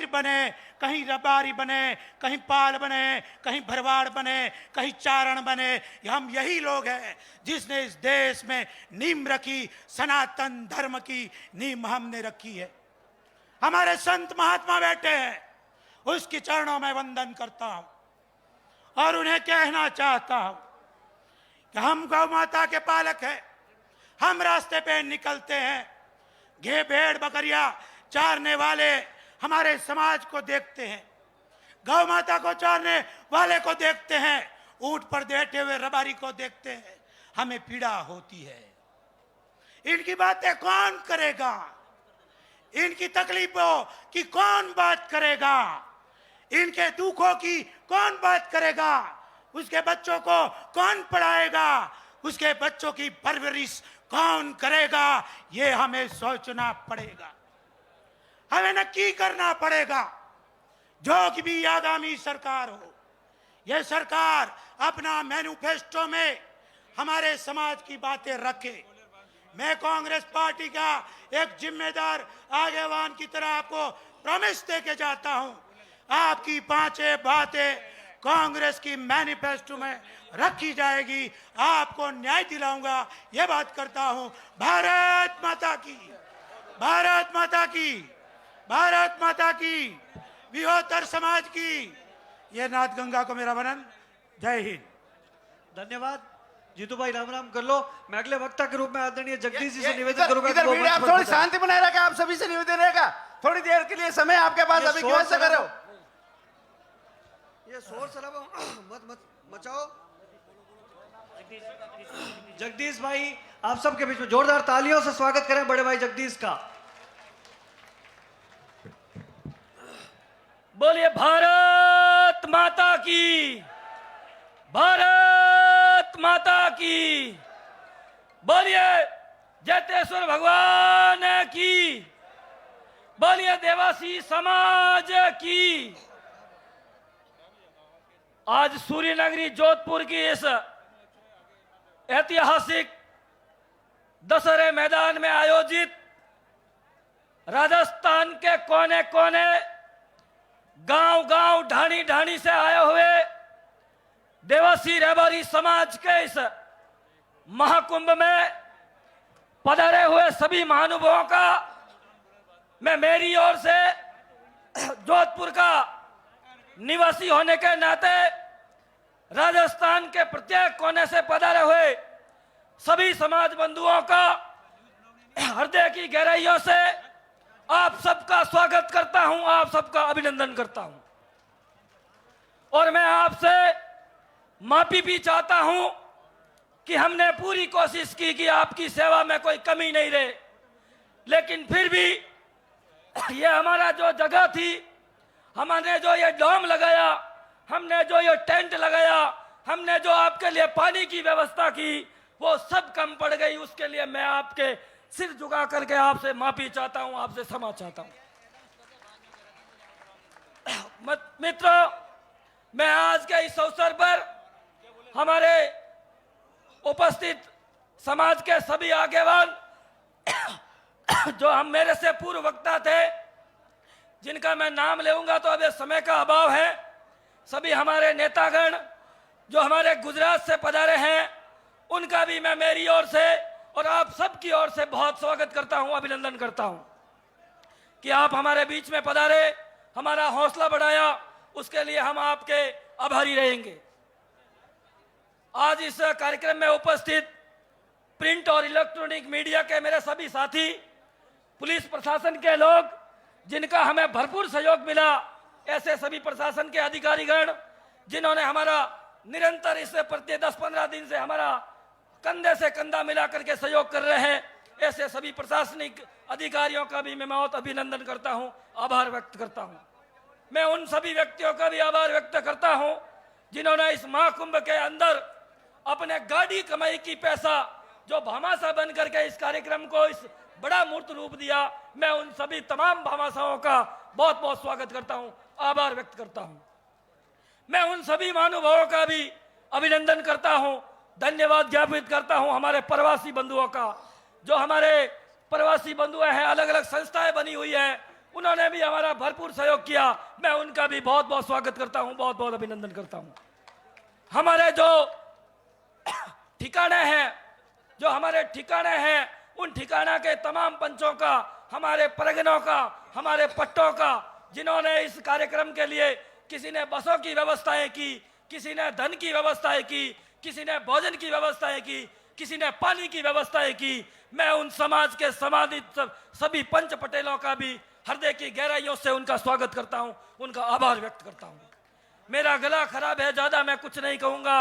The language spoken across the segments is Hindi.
मीर बने, कहीं रबारी बने, कहीं पाल बने, कहीं भरवाड़ बने, कहीं चारण बने। हम यही लोग हैं जिसने इस देश में नींव रखी, सनातन धर्म की नींव हमने रखी है। हमारे संत महात्मा बैठे हैं, उसके चरणों में वंदन करता हूं और उन्हें कहना चाहता हूं कि हम गौ माता के पालक हैं। हम रास्ते पे निकलते हैं, घे भेड़ बकरियां चारने वाले हमारे समाज को देखते हैं, गौ माता को चारने वाले को देखते हैं, ऊंट पर बैठे हुए रबारी को देखते हैं, हमें पीड़ा होती है। इनकी बातें कौन करेगा? इनकी तकलीफों की कौन बात करेगा? इनके दुखों की कौन बात करेगा? उसके बच्चों को कौन पढ़ाएगा? उसके बच्चों की परवरिश कौन करेगा? ये हमें सोचना पड़ेगा, हमें नक्की करना पड़ेगा। जो कि भी आगामी सरकार हो, यह सरकार अपना मैनिफेस्टो में हमारे समाज की बातें रखे। मैं कांग्रेस पार्टी का एक जिम्मेदार आगेवान की तरह आपको प्रॉमिस दे के जाता हूं, आपकी 5 बातें कांग्रेस की मैनिफेस्टो में रखी जाएगी, आपको न्याय दिलाऊंगा। यह बात करता हूं। भारत माता की, भारत माता की, भारत माता की, विहोतर समाज की। यह नाथ गंगा को मेरा वंदन। जय हिंद। धन्यवाद। जीतू भाई राम राम कर लो। मैं अगले वक्ता के रूप में आदरणीय जगदीश जी से निवेदन इधर करूंगा। आप थोड़ी शांति बनाए रखें। आप सभी से निवेदन रहेगा, थोड़ी देर के लिए समय आपके पास, अभी क्यों ऐसा कर रहे हो? ये शोर शराबा मत मचाओ। जगदीश भाई, आप सबके बीच में जोरदार तालियों से स्वागत करें बड़े भाई जगदीश का। बोलिए भारत माता की, भारत माता की। बोलिए जैतेश्वर भगवान की, बोलिए देवासी समाज की। आज सूर्य नगरी जोधपुर की इस ऐतिहासिक दशहरे मैदान में आयोजित राजस्थान के कोने कोने, गांव गांव, ढाणी ढाणी से आए हुए देवासी रबारी समाज के इस महाकुंभ में पधारे हुए सभी महानुभावों का मैं मेरी ओर से, जोधपुर का निवासी होने के नाते, राजस्थान के प्रत्येक कोने से पधारे हुए सभी समाज बंधुओं का हृदय की गहराइयों से आप सबका स्वागत करता हूं, आप सबका अभिनंदन करता हूं। और मैं आपसे माफी भी चाहता हूं कि हमने पूरी कोशिश की कि आपकी सेवा में कोई कमी नहीं रहे, लेकिन फिर भी ये हमारा जो जगह थी, हमने जो ये डोम लगाया, हमने जो ये टेंट लगाया, हमने जो आपके लिए पानी की व्यवस्था की, वो सब कम पड़ गई। उसके लिए मैं आपके सिर झुका करके आपसे माफी चाहता हूं, आपसे क्षमा चाहता हूं। मित्रों, मैं आज के इस अवसर पर हमारे उपस्थित समाज के सभी आगेवान जो हम मेरे से पूर्व वक्ता थे, जिनका मैं नाम लेऊंगा तो अब समय का अभाव है, सभी हमारे नेतागण जो हमारे गुजरात से पधारे हैं, उनका भी मैं मेरी ओर से और आप सबकी ओर से बहुत स्वागत करता हूं, अभिनंदन करता हूं कि आप हमारे बीच में पधारे, हमारा हौसला बढ़ाया, उसके लिए हम आपके आभारी रहेंगे। आज इस कार्यक्रम में उपस्थित प्रिंट और इलेक्ट्रॉनिक मीडिया के मेरे सभी साथी, पुलिस प्रशासन के लोग, जिनका हमें भरपूर सहयोग मिला, ऐसे सभी प्रशासन के अधिकारीगण जिन्होंने हमारा निरंतर इससे प्रति 10-15 दिन से हमारा कंधे से कंधा मिला करके सहयोग कर रहे हैं, ऐसे सभी प्रशासनिक अधिकारियों का भी मैं बहुत अभिनंदन करता हूं, आभार व्यक्त करता हूं। मैं उन सभी व्यक्तियों का भी आभार व्यक्त करता हूं जिन्होंने इस महाकुंभ के अंदर अपने गाड़ी कमाई की पैसा जो भामाशाह बन करके इस कार्यक्रम को इस बड़ा मूर्त रूप दिया। मैं उन सभी तमाम भामाशाहों का बहुत बहुत स्वागत करता हूं, आभार व्यक्त करता हूं। मैं उन सभी महानुभावों का भी अभिनंदन करता हूं, धन्यवाद ज्ञापित करता हूं हमारे प्रवासी बंधुओं का। जो हमारे प्रवासी बंधु हैं, अलग अलग संस्थाएं बनी हुई हैं, उन्होंने भी हमारा भरपूर सहयोग किया। मैं उनका भी बहुत बहुत स्वागत करता हूं, बहुत बहुत अभिनंदन करता हूं। हमारे जो ठिकाने हैं उन ठिकाना के तमाम पंचों का, हमारे परगनों का, हमारे पट्टों का, जिन्होंने इस कार्यक्रम के लिए किसी ने बसों की व्यवस्थाएं की, किसी ने धन की व्यवस्थाएं की, किसी ने भोजन की व्यवस्थाएं की, किसी ने पानी की व्यवस्थाएं की। मैं उन समाज के सम्मानित सभी पंच पटेलों का भी हृदय की गहराइयों से उनका स्वागत करता हूं, उनका आभार व्यक्त करता हूं। मेरा गला खराब है, ज्यादा मैं कुछ नहीं कहूंगा।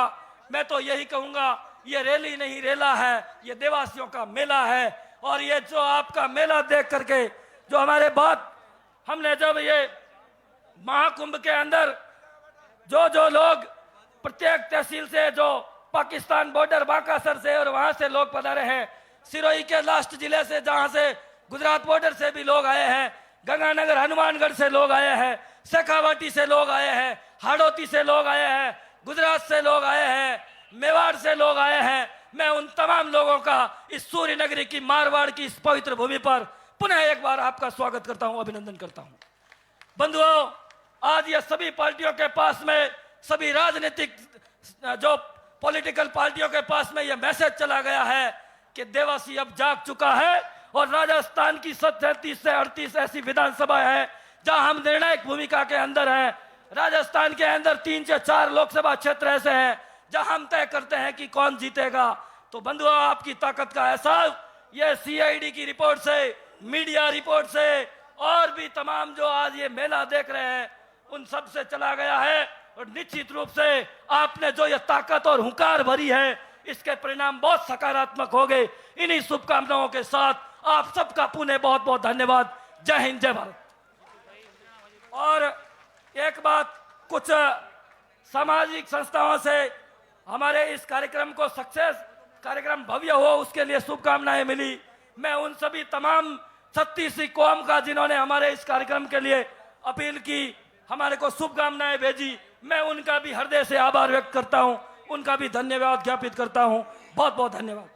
मैं तो यही कहूंगा, ये रैली नहीं रेला है, ये देवासियों का मेला है। और ये जो आपका मेला देख करके जो हमारे बात हमने जब ये महाकुंभ के अंदर जो लोग प्रत्येक तहसील से, जो पाकिस्तान बॉर्डर बांकासर से और वहां से लोग पधारे हैं, सिरोही के लास्ट जिले से जहां से गुजरात बॉर्डर से भी लोग आए हैं, गंगानगर हनुमानगढ़ से लोग आए हैं, शेखावाटी से लोग आए हैं, हाड़ौती से लोग आए हैं, गुजरात से लोग आए हैं, मेवाड़ से लोग आए हैं। मैं उन तमाम लोगों का इस सूर्य नगरी की, मारवाड़ की इस पवित्र भूमि पर पुनः एक बार आपका स्वागत करता हूं, अभिनंदन करता हूं। बंधुओं, आज ये सभी पार्टियों के पास में, सभी राजनीतिक जो पॉलिटिकल पार्टियों के पास में ये मैसेज चला गया है कि देवासी अब जाग चुका है और राजस्थान की 37 से 38 ऐसी विधानसभा है जहां हम निर्णायक भूमिका के अंदर हैं। राजस्थान के अंदर 3 से 4 लोकसभा क्षेत्र ऐसे हैं जहां हम तय करते हैं कि कौन जीतेगा। तो बंधुओं, आपकी ताकत का एहसास ये सीआईडी की रिपोर्ट से, मीडिया रिपोर्ट से और भी तमाम जो आज ये मेला देख रहे हैं उन सब से चला गया है। और निश्चित रूप से आपने जो ये ताकत और हुंकार भरी है, इसके परिणाम बहुत सकारात्मक हो गए। इन्हीं शुभकामनाओं के साथ आप सबका पुनः बहुत बहुत धन्यवाद। जय हिंद, जय भारत। और एक बात, कुछ सामाजिक संस्थाओं से हमारे इस कार्यक्रम को सक्सेस, कार्यक्रम भव्य हो, उसके लिए शुभकामनाएं मिली। मैं उन सभी तमाम 36 कौम का जिन्होंने हमारे इस कार्यक्रम के लिए अपील की, हमारे को शुभकामनाएं भेजी, मैं उनका भी हृदय से आभार व्यक्त करता हूं, उनका भी धन्यवाद ज्ञापित करता हूं। बहुत बहुत धन्यवाद।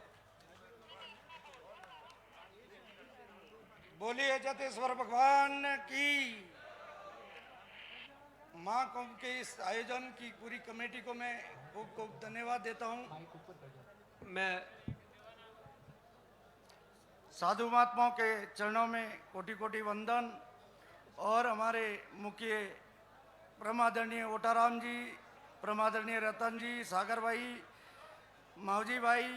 बोलिए जतेश्वर भगवान की। महाकुंभ के इस आयोजन की पूरी कमेटी को मैं खूब खूब धन्यवाद देता हूं। मैं साधु महात्माओं के चरणों में कोटि कोटि वंदन। और हमारे मुख्य परमादरणीय ओटाराम जी, परमादरणीय रतन जी, सागर भाई, मावजी भाई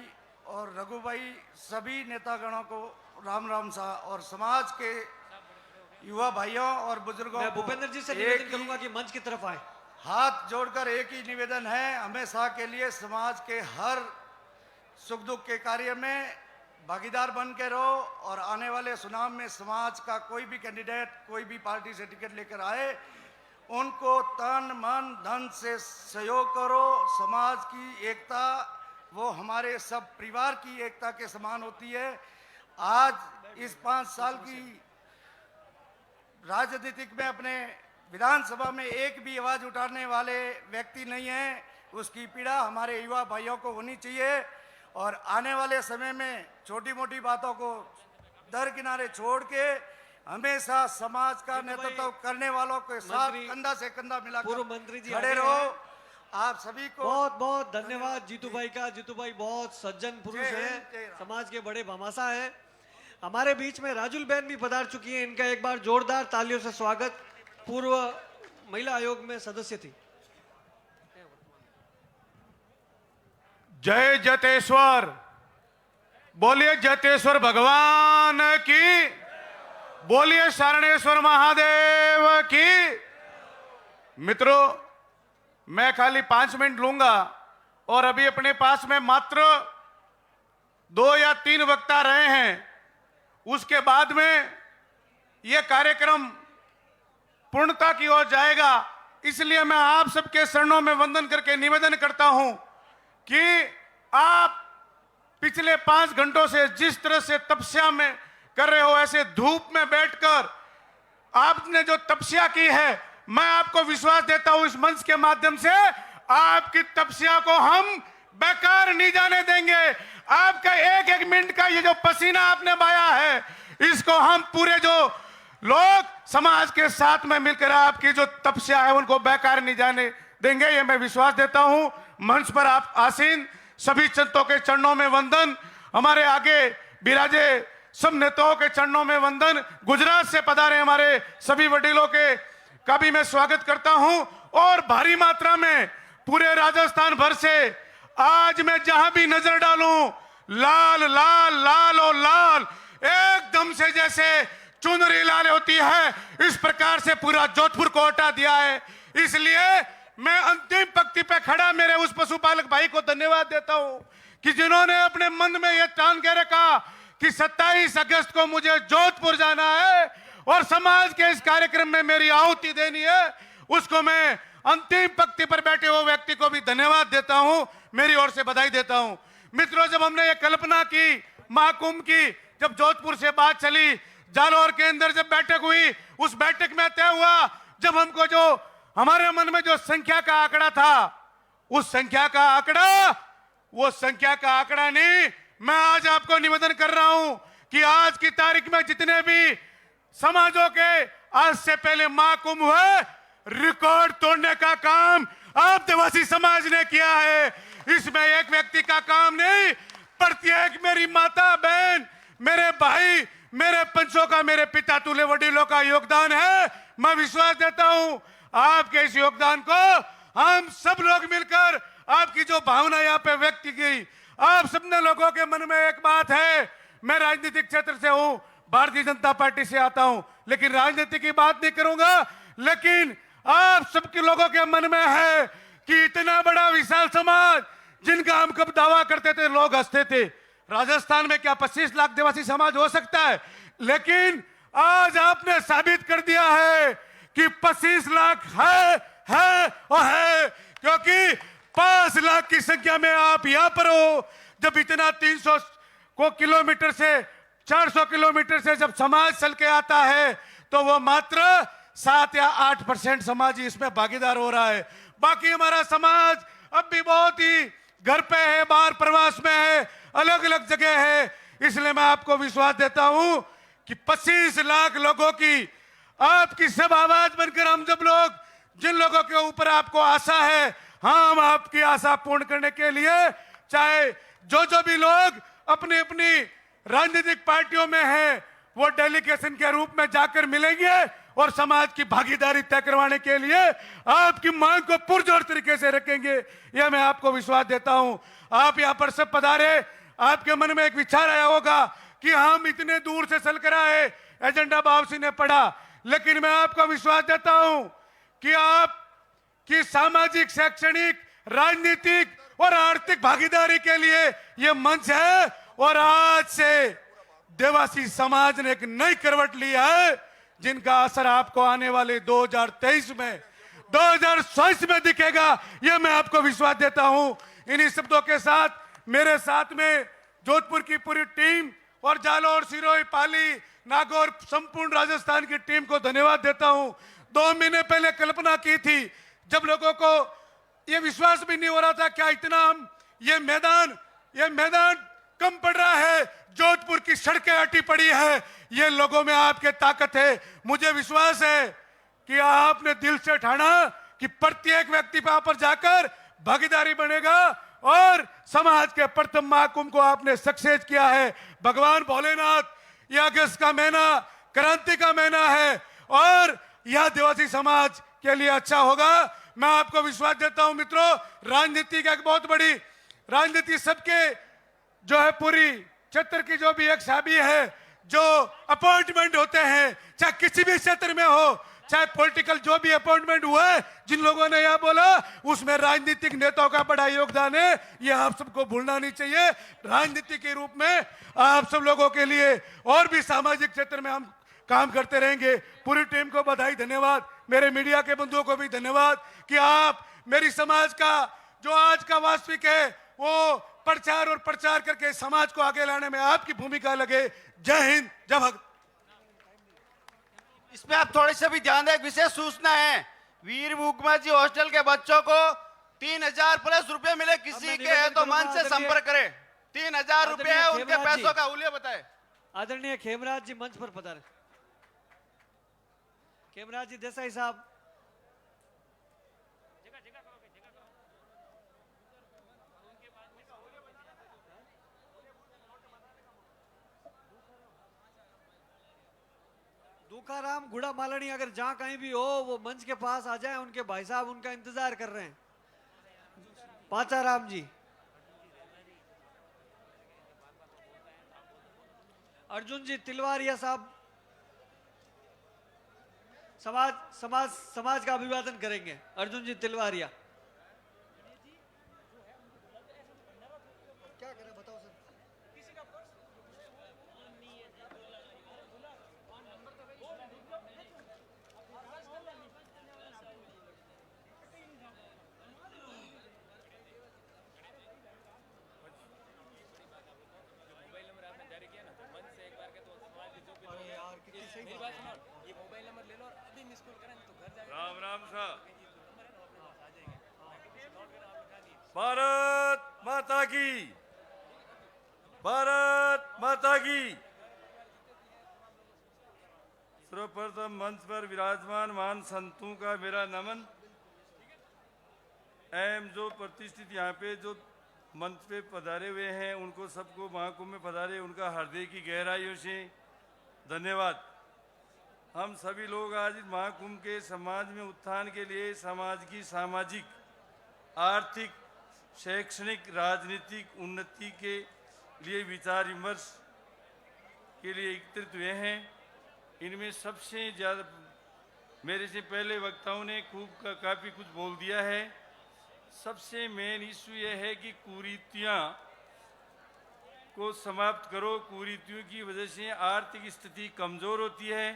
और रघु भाई, सभी नेतागणों को राम राम सा। और समाज के युवा भाइयों और बुजुर्गों मैं को भूपेंद्र जी से एक निवेदन ही करूंगा कि मंच की तरफ आए। हाथ जोड़कर एक ही निवेदन है, हमेशा के लिए समाज के हर सुख दुख के कार्य में भागीदार बन के रहो। और आने वाले चुनाव में समाज का कोई भी कैंडिडेट, कोई भी पार्टी से टिकट लेकर आए, उनको तन मन धन से सहयोग करो। समाज की एकता वो हमारे सब परिवार की एकता के समान होती है। आज इस 5 साल की राजनीतिक में अपने विधानसभा में एक भी आवाज उठाने वाले व्यक्ति नहीं है, उसकी पीड़ा हमारे युवा भाइयों को होनी चाहिए। और आने वाले समय में छोटी मोटी बातों को दरकिनारे छोड़ के हमेशा समाज का नेतृत्व करने वालों के साथ कंधा से कंधा पूर्व मंत्री जी मिलाकर खड़े आगे रहो। हैं। आप सभी को बहुत बहुत धन्यवाद जीतू भाई का। जीतू भाई बहुत सज्जन पुरुष जय है, हिंद, जय राम। समाज के बड़े भामासा है। हमारे बीच में राजुल बहन भी पधार चुकी है, इनका एक बार जोरदार तालियों से स्वागत। पूर्व महिला आयोग में सदस्य थी। जय जतेश्वर, बोलिए जतेश्वर भगवान की, बोलिए शरणेश्वर महादेव की। मित्रों, मैं खाली 5 मिनट लूंगा और अभी अपने पास में मात्र 2 या 3 वक्ता रहे हैं। उसके बाद में यह कार्यक्रम पूर्णता की ओर जाएगा। इसलिए मैं आप सबके चरणों में वंदन करके निवेदन करता हूं कि आप पिछले 5 घंटों से जिस तरह से तपस्या में कर रहे हो, ऐसे धूप में बैठकर आपने जो तपस्या की है, मैं आपको विश्वास देता हूं इस मंच के माध्यम से आपकी तपस्या को हम बेकार नहीं जाने देंगे। आपका एक एक मिनट का ये जो पसीना आपने बहाया है, इसको हम पूरे जो लोग समाज के साथ में मिलकर आपकी जो तपस्या है उनको बेकार नहीं जाने देंगे, ये मैं विश्वास देता हूं। मंच पर आप आसीन सभी संतों के चरणों में वंदन, हमारे आगे विराजे सब नेताओं के चरणों में वंदन, गुजरात से पधारे हमारे सभी वडीलों के का भी मैं स्वागत करता हूं। और भारी मात्रा में पूरे राजस्थान भर से आज मैं जहां भी नजर डालूं, लाल लाल लाल और लाल, एकदम से जैसे चुनरी लाल होती है, इस प्रकार से पूरा जोधपुर को हटा दिया है। इसलिए मैं अंतिम पंक्ति पे खड़ा मेरे उस पशुपालक भाई को धन्यवाद देता हूं कि जिन्होंने अपने मन में यह ठान के रखा कि 27 अगस्त को मुझे जोधपुर जाना है और समाज के इस कार्यक्रम में मेरी आहुति देनी है। उसको मैं अंतिम पंक्ति पर बैठे हुए व्यक्ति को भी धन्यवाद देता हूं, मेरी ओर से बधाई देता हूं। मित्रों, जब हमने ये कल्पना की महाकुंभ की, जब जोधपुर से बात चली, जालौर के अंदर जब बैठक हुई, उस बैठक में तय हुआ, जब हमको जो हमारे मन में जो संख्या का आंकड़ा था, उस संख्या का आंकड़ा, वो संख्या का आंकड़ा नहीं, मैं आज आपको निवेदन कर रहा हूं कि आज की तारीख में जितने भी समाजों के आज से पहले महाकुंभ हुए, रिकॉर्ड तोड़ने का काम आप देवासी समाज ने किया है। इसमें एक व्यक्ति का काम नहीं, प्रत्येक मेरी माता बहन, मेरे भाई, मेरे पंचों का, मेरे पिता तुल्य वडीलों का योगदान है। मैं विश्वास देता हूं आपके इस योगदान को हम सब लोग मिलकर, आपकी जो भावना यहाँ पे व्यक्त की गई, आप सबने लोगों के मन में एक बात है, मैं राजनीतिक क्षेत्र से हूं, भारतीय जनता पार्टी से आता हूं, लेकिन राजनीति की बात नहीं करूंगा, लेकिन आप सबके लोगों के मन में है कि इतना बड़ा विशाल समाज जिनका हम कब दावा करते थे, लोग हंसते थे, राजस्थान में क्या 25 लाख देवासी समाज हो सकता है? लेकिन आज आपने साबित कर दिया है कि 25 लाख है और है, क्योंकि 5 लाख की संख्या में आप यहां पर हो। जब इतना 300 किलोमीटर से 400 किलोमीटर से जब समाज चल के आता है, तो वो मात्र 7 या 8% समाज ही इसमें भागीदार हो रहा है। बाकी हमारा समाज अब भी बहुत ही घर पे है, बाहर प्रवास में है, अलग अलग जगह है। इसलिए मैं आपको विश्वास देता हूं कि 25 लाख लोगों की आपकी सब आवाज बनकर, हम जब लोग, जिन लोगों के ऊपर आपको आशा है, हम आपकी आशा पूर्ण करने के लिए, चाहे जो भी लोग अपनी अपनी राजनीतिक पार्टियों में हैं, वो डेलीगेशन के रूप में जाकर मिलेंगे और समाज की भागीदारी तय करवाने के लिए आपकी मांग को पुरजोर तरीके से रखेंगे। यह मैं आपको विश्वास देता हूं। आप यहां पर सब पधारे, आपके मन में एक विचार आया होगा कि हम इतने दूर से चल कर आए, एजेंडा बाबूसी ने पढ़ा, लेकिन मैं आपको विश्वास देता हूं कि आपकी सामाजिक, शैक्षणिक, राजनीतिक और आर्थिक भागीदारी के लिए यह मंच है। और आज से देवासी समाज ने एक नई करवट ली है, जिनका असर आपको आने वाले 2023 में, 2024 में दिखेगा, यह मैं आपको विश्वास देता हूं। इन्हीं शब्दों के साथ मेरे साथ में जोधपुर की पूरी टीम और जालौर, सिरोही, पाली, नागौर, संपूर्ण राजस्थान की टीम को धन्यवाद देता हूं। 2 महीने पहले कल्पना की थी, जब लोगों को यह विश्वास भी नहीं हो रहा था क्या इतना हम ये मैदान कम पड़ रहा है, जोधपुर की सड़कें अटी पड़ी है, ये लोगों में आपके ताकत है। मुझे विश्वास है कि आपने दिल से ठाना कि प्रत्येक व्यक्ति वहां पर जाकर भागीदारी बनेगा और समाज के प्रथम महाकुंभ को आपने सक्सेस किया है। भगवान भोलेनाथ, यह अगस्त का महीना क्रांति का महीना है और यह देवासी समाज के लिए अच्छा होगा। मैं आपको विश्वास देता हूं मित्रों, राजनीति का एक बहुत बड़ी राजनीति सबके जो है, पूरी क्षेत्र की जो भी एक छवि है, जो अपॉइंटमेंट होते हैं, चाहे किसी भी क्षेत्र में हो, चाहे पॉलिटिकल जो भी अपॉइंटमेंट हुआ है, जिन लोगों ने यह बोला, उसमें राजनीतिक नेताओं का बड़ा योगदान है। यह आप सबको भूलना नहीं चाहिए। राजनीति के रूप में आप सब लोगों के लिए और भी सामाजिक क्षेत्र में हम काम करते रहेंगे। पूरी टीम को बधाई, धन्यवाद। मेरे मीडिया के बंधुओं को भी धन्यवाद कि आप मेरी समाज का जो आज का वास्तविक है, वो प्रचार और प्रचार करके समाज को आगे लाने में आपकी भूमिका लगे। जय हिंद, जय भगत। इसमें आप थोड़े से भी ध्यान दें, एक विशेष सूचना है, वीर मुखर्जी हॉस्टल के बच्चों को 3000 प्लस रुपए मिले, किसी के है तो मंच से संपर्क करें। 3000 रुपए है, उनके पैसों का मूल्य बताएं। आदरणीय खेमराज जी मंच पर पधारे। खेमराज जी देसाई साहब, दूकाराम गुड़ा मालनी अगर जहां कहीं भी हो वो मंच के पास आ जाए, उनके भाई साहब उनका इंतजार कर रहे हैं। पाचाराम जी, अर्जुन जी तिलवारिया साहब समाज समाज समाज का अभिवादन करेंगे। अर्जुन जी तिलवारिया। क्या करें बताओ सर। राम राम सा। भारत माता की, भारत माता की। सर्वप्रथम मंच पर विराजमान महान संतों का मेरा नमन एवं जो प्रतिष्ठित यहाँ पे जो मंच पे पधारे हुए हैं उनको सबको महाकुंभ में पधारे उनका हृदय की गहराइयों से धन्यवाद। हम सभी लोग आज इस महाकुंभ के समाज में उत्थान के लिए समाज की सामाजिक, आर्थिक, शैक्षणिक, राजनीतिक उन्नति के लिए विचार विमर्श के लिए एकत्रित हुए हैं। इनमें सबसे ज़्यादा मेरे से पहले वक्ताओं ने काफ़ी कुछ बोल दिया है। सबसे मेन इशू यह है कि कुरीतियाँ को समाप्त करो। कुरीतियों की वजह से आर्थिक स्थिति कमज़ोर होती है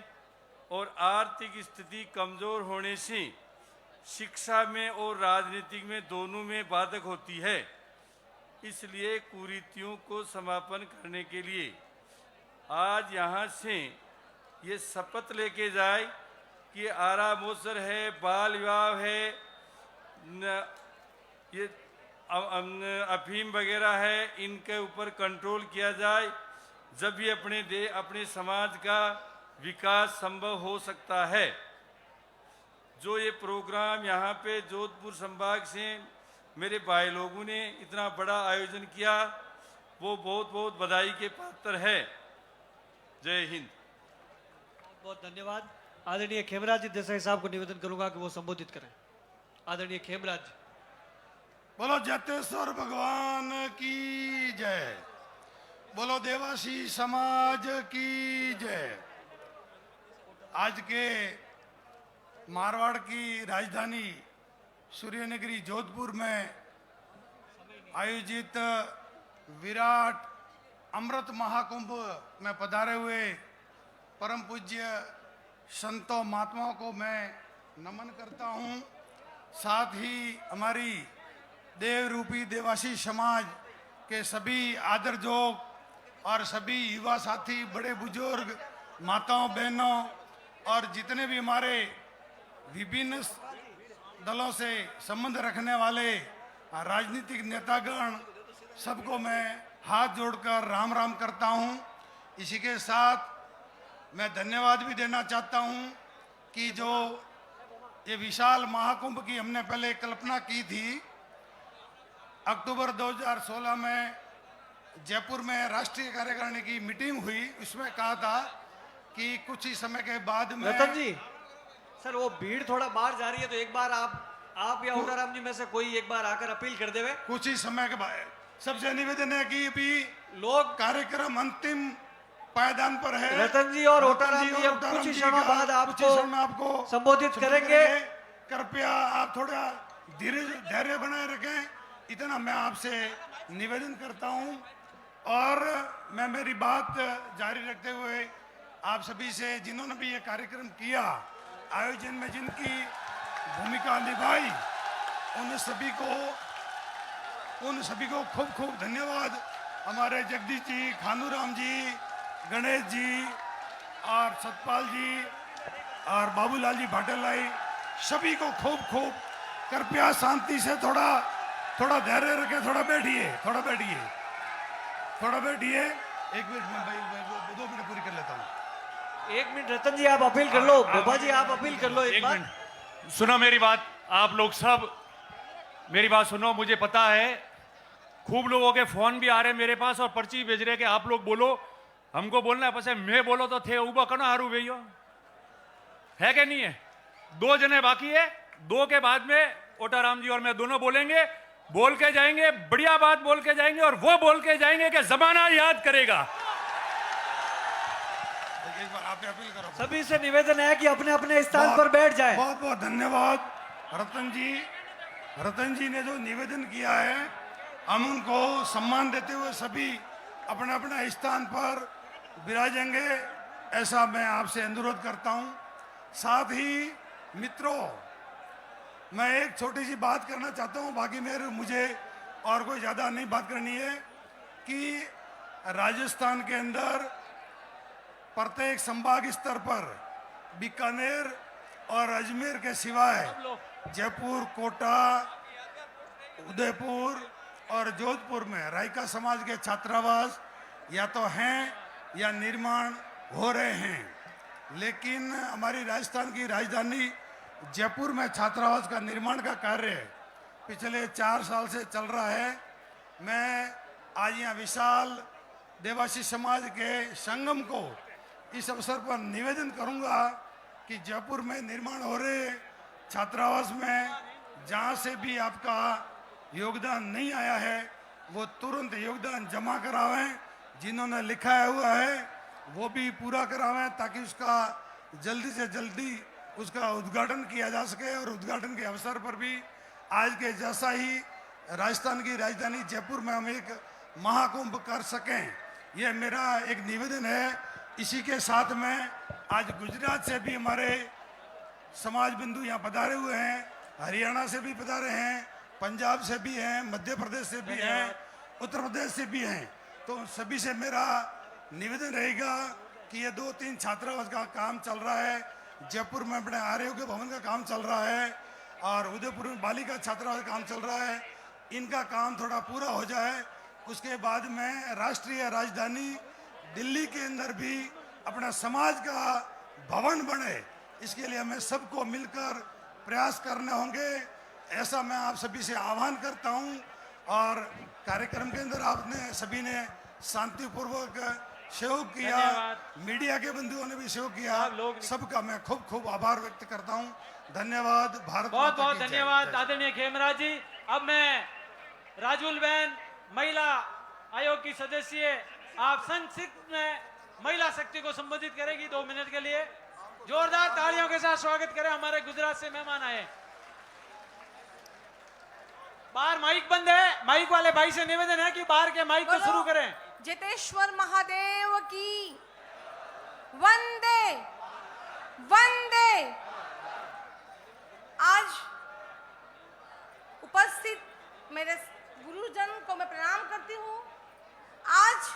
और आर्थिक स्थिति कमज़ोर होने से शिक्षा में और राजनीतिक में दोनों में बाधक होती है। इसलिए कुरीतियों को समापन करने के लिए आज यहाँ से ये शपथ लेके जाए कि आरा मोसर है, बाल विवाह है, ये अफीम वगैरह है, इनके ऊपर कंट्रोल किया जाए। जब भी अपने समाज का विकास संभव हो सकता है। जो ये प्रोग्राम यहाँ पे जोधपुर संभाग से मेरे भाई लोगों ने इतना बड़ा आयोजन किया, वो बहुत बहुत बधाई के पात्र है। जय हिंद। बहुत धन्यवाद। आदरणीय खेमराज जी देसाई साहब को निवेदन करूंगा कि वो संबोधित करें। आदरणीय खेमराज जी। बोलो जतेश्वर भगवान की जय। बोलो देवासी समाज की जय। आज के मारवाड़ की राजधानी सूर्यनगरी जोधपुर में आयोजित विराट अमृत महाकुंभ में पधारे हुए परम पूज्य संतों महात्माओं को मैं नमन करता हूं। साथ ही हमारी देव रूपी देवासी समाज के सभी आदरजोग और सभी युवा साथी, बड़े बुजुर्ग, माताओं बहनों और जितने भी हमारे विभिन्न दलों से संबंध रखने वाले राजनीतिक नेतागण, सबको मैं हाथ जोड़कर राम राम करता हूं। इसी के साथ मैं धन्यवाद भी देना चाहता हूं कि जो ये विशाल महाकुंभ की हमने पहले कल्पना की थी, अक्टूबर 2016 में जयपुर में राष्ट्रीय कार्यकारिणी की मीटिंग हुई, उसमें कहा था कि कुछ ही समय के बाद में। रतन जी सर, वो भीड़ थोड़ा बाहर जा रही है तो एक बार आप या उटाराम जी में से कोई एक बार आकर अपील कर देवे। कुछ ही समय के बाद सबसे निवेदन है कि अभी लोग कार्यक्रम अंतिम पायदान पर है। रतन जी और उटाराम जी अब कुछ ही क्षणों बाद आपको संबोधित करेंगे। कृपया आप थोड़ा धैर्य बनाए रखें, इतना मैं आपसे निवेदन करता हूं। और मैं मेरी बात जारी रखते हुए आप सभी से, जिन्होंने भी ये कार्यक्रम किया, आयोजन में जिनकी भूमिका निभाई, उन सभी को खूब खूब धन्यवाद। हमारे जगदीश जी, खानूराम जी, गणेश जी और सतपाल जी और बाबूलाल जी भाटेलाई, सभी को खूब खूब। कृपया शांति से थोड़ा धैर्य रखें, थोड़ा बैठिए। एक मिनट में भाई 2 मिनट पूरी कर लेता हूँ। एक मिनट रतन जी, आप अपील कर लो। बाबा जी, आप अपील कर लो एक बार। मिनट सुनो मेरी बात, आप लोग सब मेरी बात सुनो। मुझे पता है खूब लोगों के फोन भी आ रहे मेरे पास और पर्ची भेज रहे कि आप लोग बोलो, हमको बोलना है। पसे मैं बोलो तो थे उबा कनो हारू भैया है कि नहीं है? 2 जने बाकी है, 2 के बाद में ओटाराम जी और मैं दोनों बोलेंगे, बोल के जाएंगे, बढ़िया बात बोल के जाएंगे और वो बोल के जाएंगे कि जमाना याद करेगा। एक बार आप अपील करो। सभी से निवेदन है कि अपने अपने स्थान पर बैठ जाए। बहुत बहुत धन्यवाद रतन जी ने जो निवेदन किया है, हम उनको सम्मान देते हुए सभी अपने अपने स्थान पर विराजेंगे, ऐसा मैं आपसे अनुरोध करता हूं। साथ ही मित्रों, मैं एक छोटी सी बात करना चाहता हूं, बाकी मुझे और कोई ज़्यादा नहीं बात करनी है कि राजस्थान के अंदर प्रत्येक संभाग स्तर पर बीकानेर और अजमेर के सिवाय जयपुर, कोटा, उदयपुर और जोधपुर में रायका समाज के छात्रावास या तो हैं या निर्माण हो रहे हैं। लेकिन हमारी राजस्थान की राजधानी जयपुर में छात्रावास का निर्माण का कार्य पिछले 4 साल से चल रहा है। मैं आज यहाँ विशाल देवासी समाज के संगम को इस अवसर पर निवेदन करूंगा कि जयपुर में निर्माण हो रहे छात्रावास में जहाँ से भी आपका योगदान नहीं आया है वो तुरंत योगदान जमा करावें। जिन्होंने लिखाया हुआ है वो भी पूरा करावें ताकि उसका जल्दी से जल्दी उसका उद्घाटन किया जा सके और उद्घाटन के अवसर पर भी आज के जैसा ही राजस्थान की राजधानी जयपुर में हम एक महाकुंभ कर सकें, यह मेरा एक निवेदन है। इसी के साथ में आज गुजरात से भी हमारे समाज बिंदु यहाँ पधारे हुए हैं, हरियाणा से भी पधारे हैं, पंजाब से भी हैं, मध्य प्रदेश से भी हैं, उत्तर प्रदेश से भी हैं। तो सभी से मेरा निवेदन रहेगा कि ये 2-3 छात्रावास का काम चल रहा है, जयपुर में अपने आरोग्य भवन का काम चल रहा है और उदयपुर में बालिका छात्रावास का काम चल रहा है, इनका काम थोड़ा पूरा हो जाए। उसके बाद में राष्ट्रीय राजधानी दिल्ली के अंदर भी अपना समाज का भवन बने, इसके लिए हमें सबको मिलकर प्रयास करने होंगे, ऐसा मैं आप सभी से आह्वान करता हूं। और कार्यक्रम के अंदर आपने सभी ने शांतिपूर्वक सहयोग किया, मीडिया के बंधुओं ने भी सहयोग किया, सबका मैं खूब खूब आभार व्यक्त करता हूं। धन्यवाद। भारत बहुत माता बहुत की जय। धन्यवाद आदरणीय खेमराज जी। अब मैं राजुल बहन महिला आयोग की सदस्य आप संक्षिप्त में महिला शक्ति को संबोधित करेगी 2 मिनट के लिए। जोरदार तालियों के साथ स्वागत करें, हमारे गुजरात से मेहमान आए। बाहर माइक बंद है, माइक वाले भाई से निवेदन है कि बाहर के माइक को शुरू करें। जेतेश्वर महादेव की वंदे वंदे। आज उपस्थित मेरे गुरुजन को मैं प्रणाम करती हूँ। आज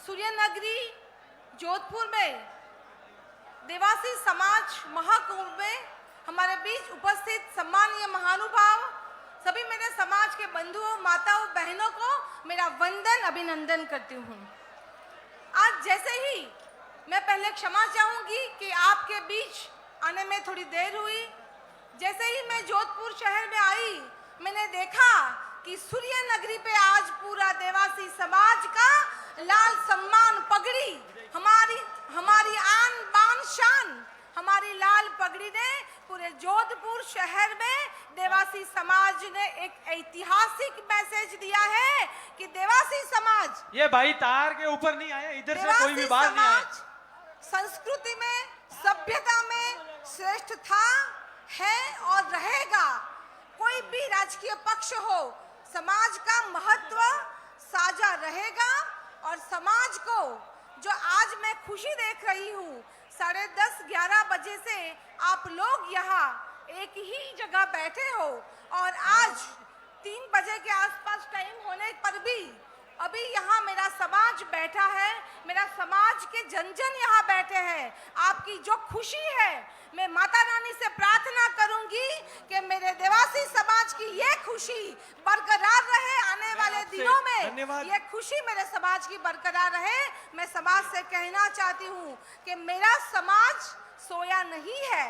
सूर्य नगरी जोधपुर में देवासी समाज महाकुंभ में हमारे बीच उपस्थित सम्मानीय महानुभाव सभी मेरे समाज के बंधुओं, माताओं, बहनों को मेरा वंदन अभिनंदन करती हूँ। आज जैसे ही मैं पहले क्षमा चाहूंगी कि आपके बीच आने में थोड़ी देर हुई। जैसे ही मैं जोधपुर शहर में आई, मैंने देखा कि सूर्य नगरी पे आज पूरा देवासी समाज का लाल सम्मान पगड़ी, हमारी आन बान शान, हमारी लाल पगड़ी ने पूरे जोधपुर शहर में देवासी समाज ने एक ऐतिहासिक मैसेज दिया है कि देवासी समाज, ये भाई तार के ऊपर नहीं आया, इधर से कोई भी बाहर नहीं आया। संस्कृति में, सभ्यता में श्रेष्ठ था, है और रहेगा। कोई भी राजकीय पक्ष हो, समाज का महत्व साझा रहेगा। और समाज को जो आज मैं खुशी देख रही हूँ, 10:30-11 बजे से आप लोग यहाँ एक ही जगह बैठे हो और आज 3 बजे के आसपास टाइम होने पर भी अभी यहाँ मेरा समाज बैठा है, मेरा समाज के जन जन यहाँ बैठे हैं। आपकी जो खुशी है, मैं माता रानी से प्रार्थना करूंगी कि मेरे देवासी समाज की ये खुशी बरकरार रहे आने वाले दिनों में। धन्यवाद। ये खुशी मेरे समाज की बरकरार रहे। मैं समाज से कहना चाहती हूँ कि मेरा समाज सोया नहीं है,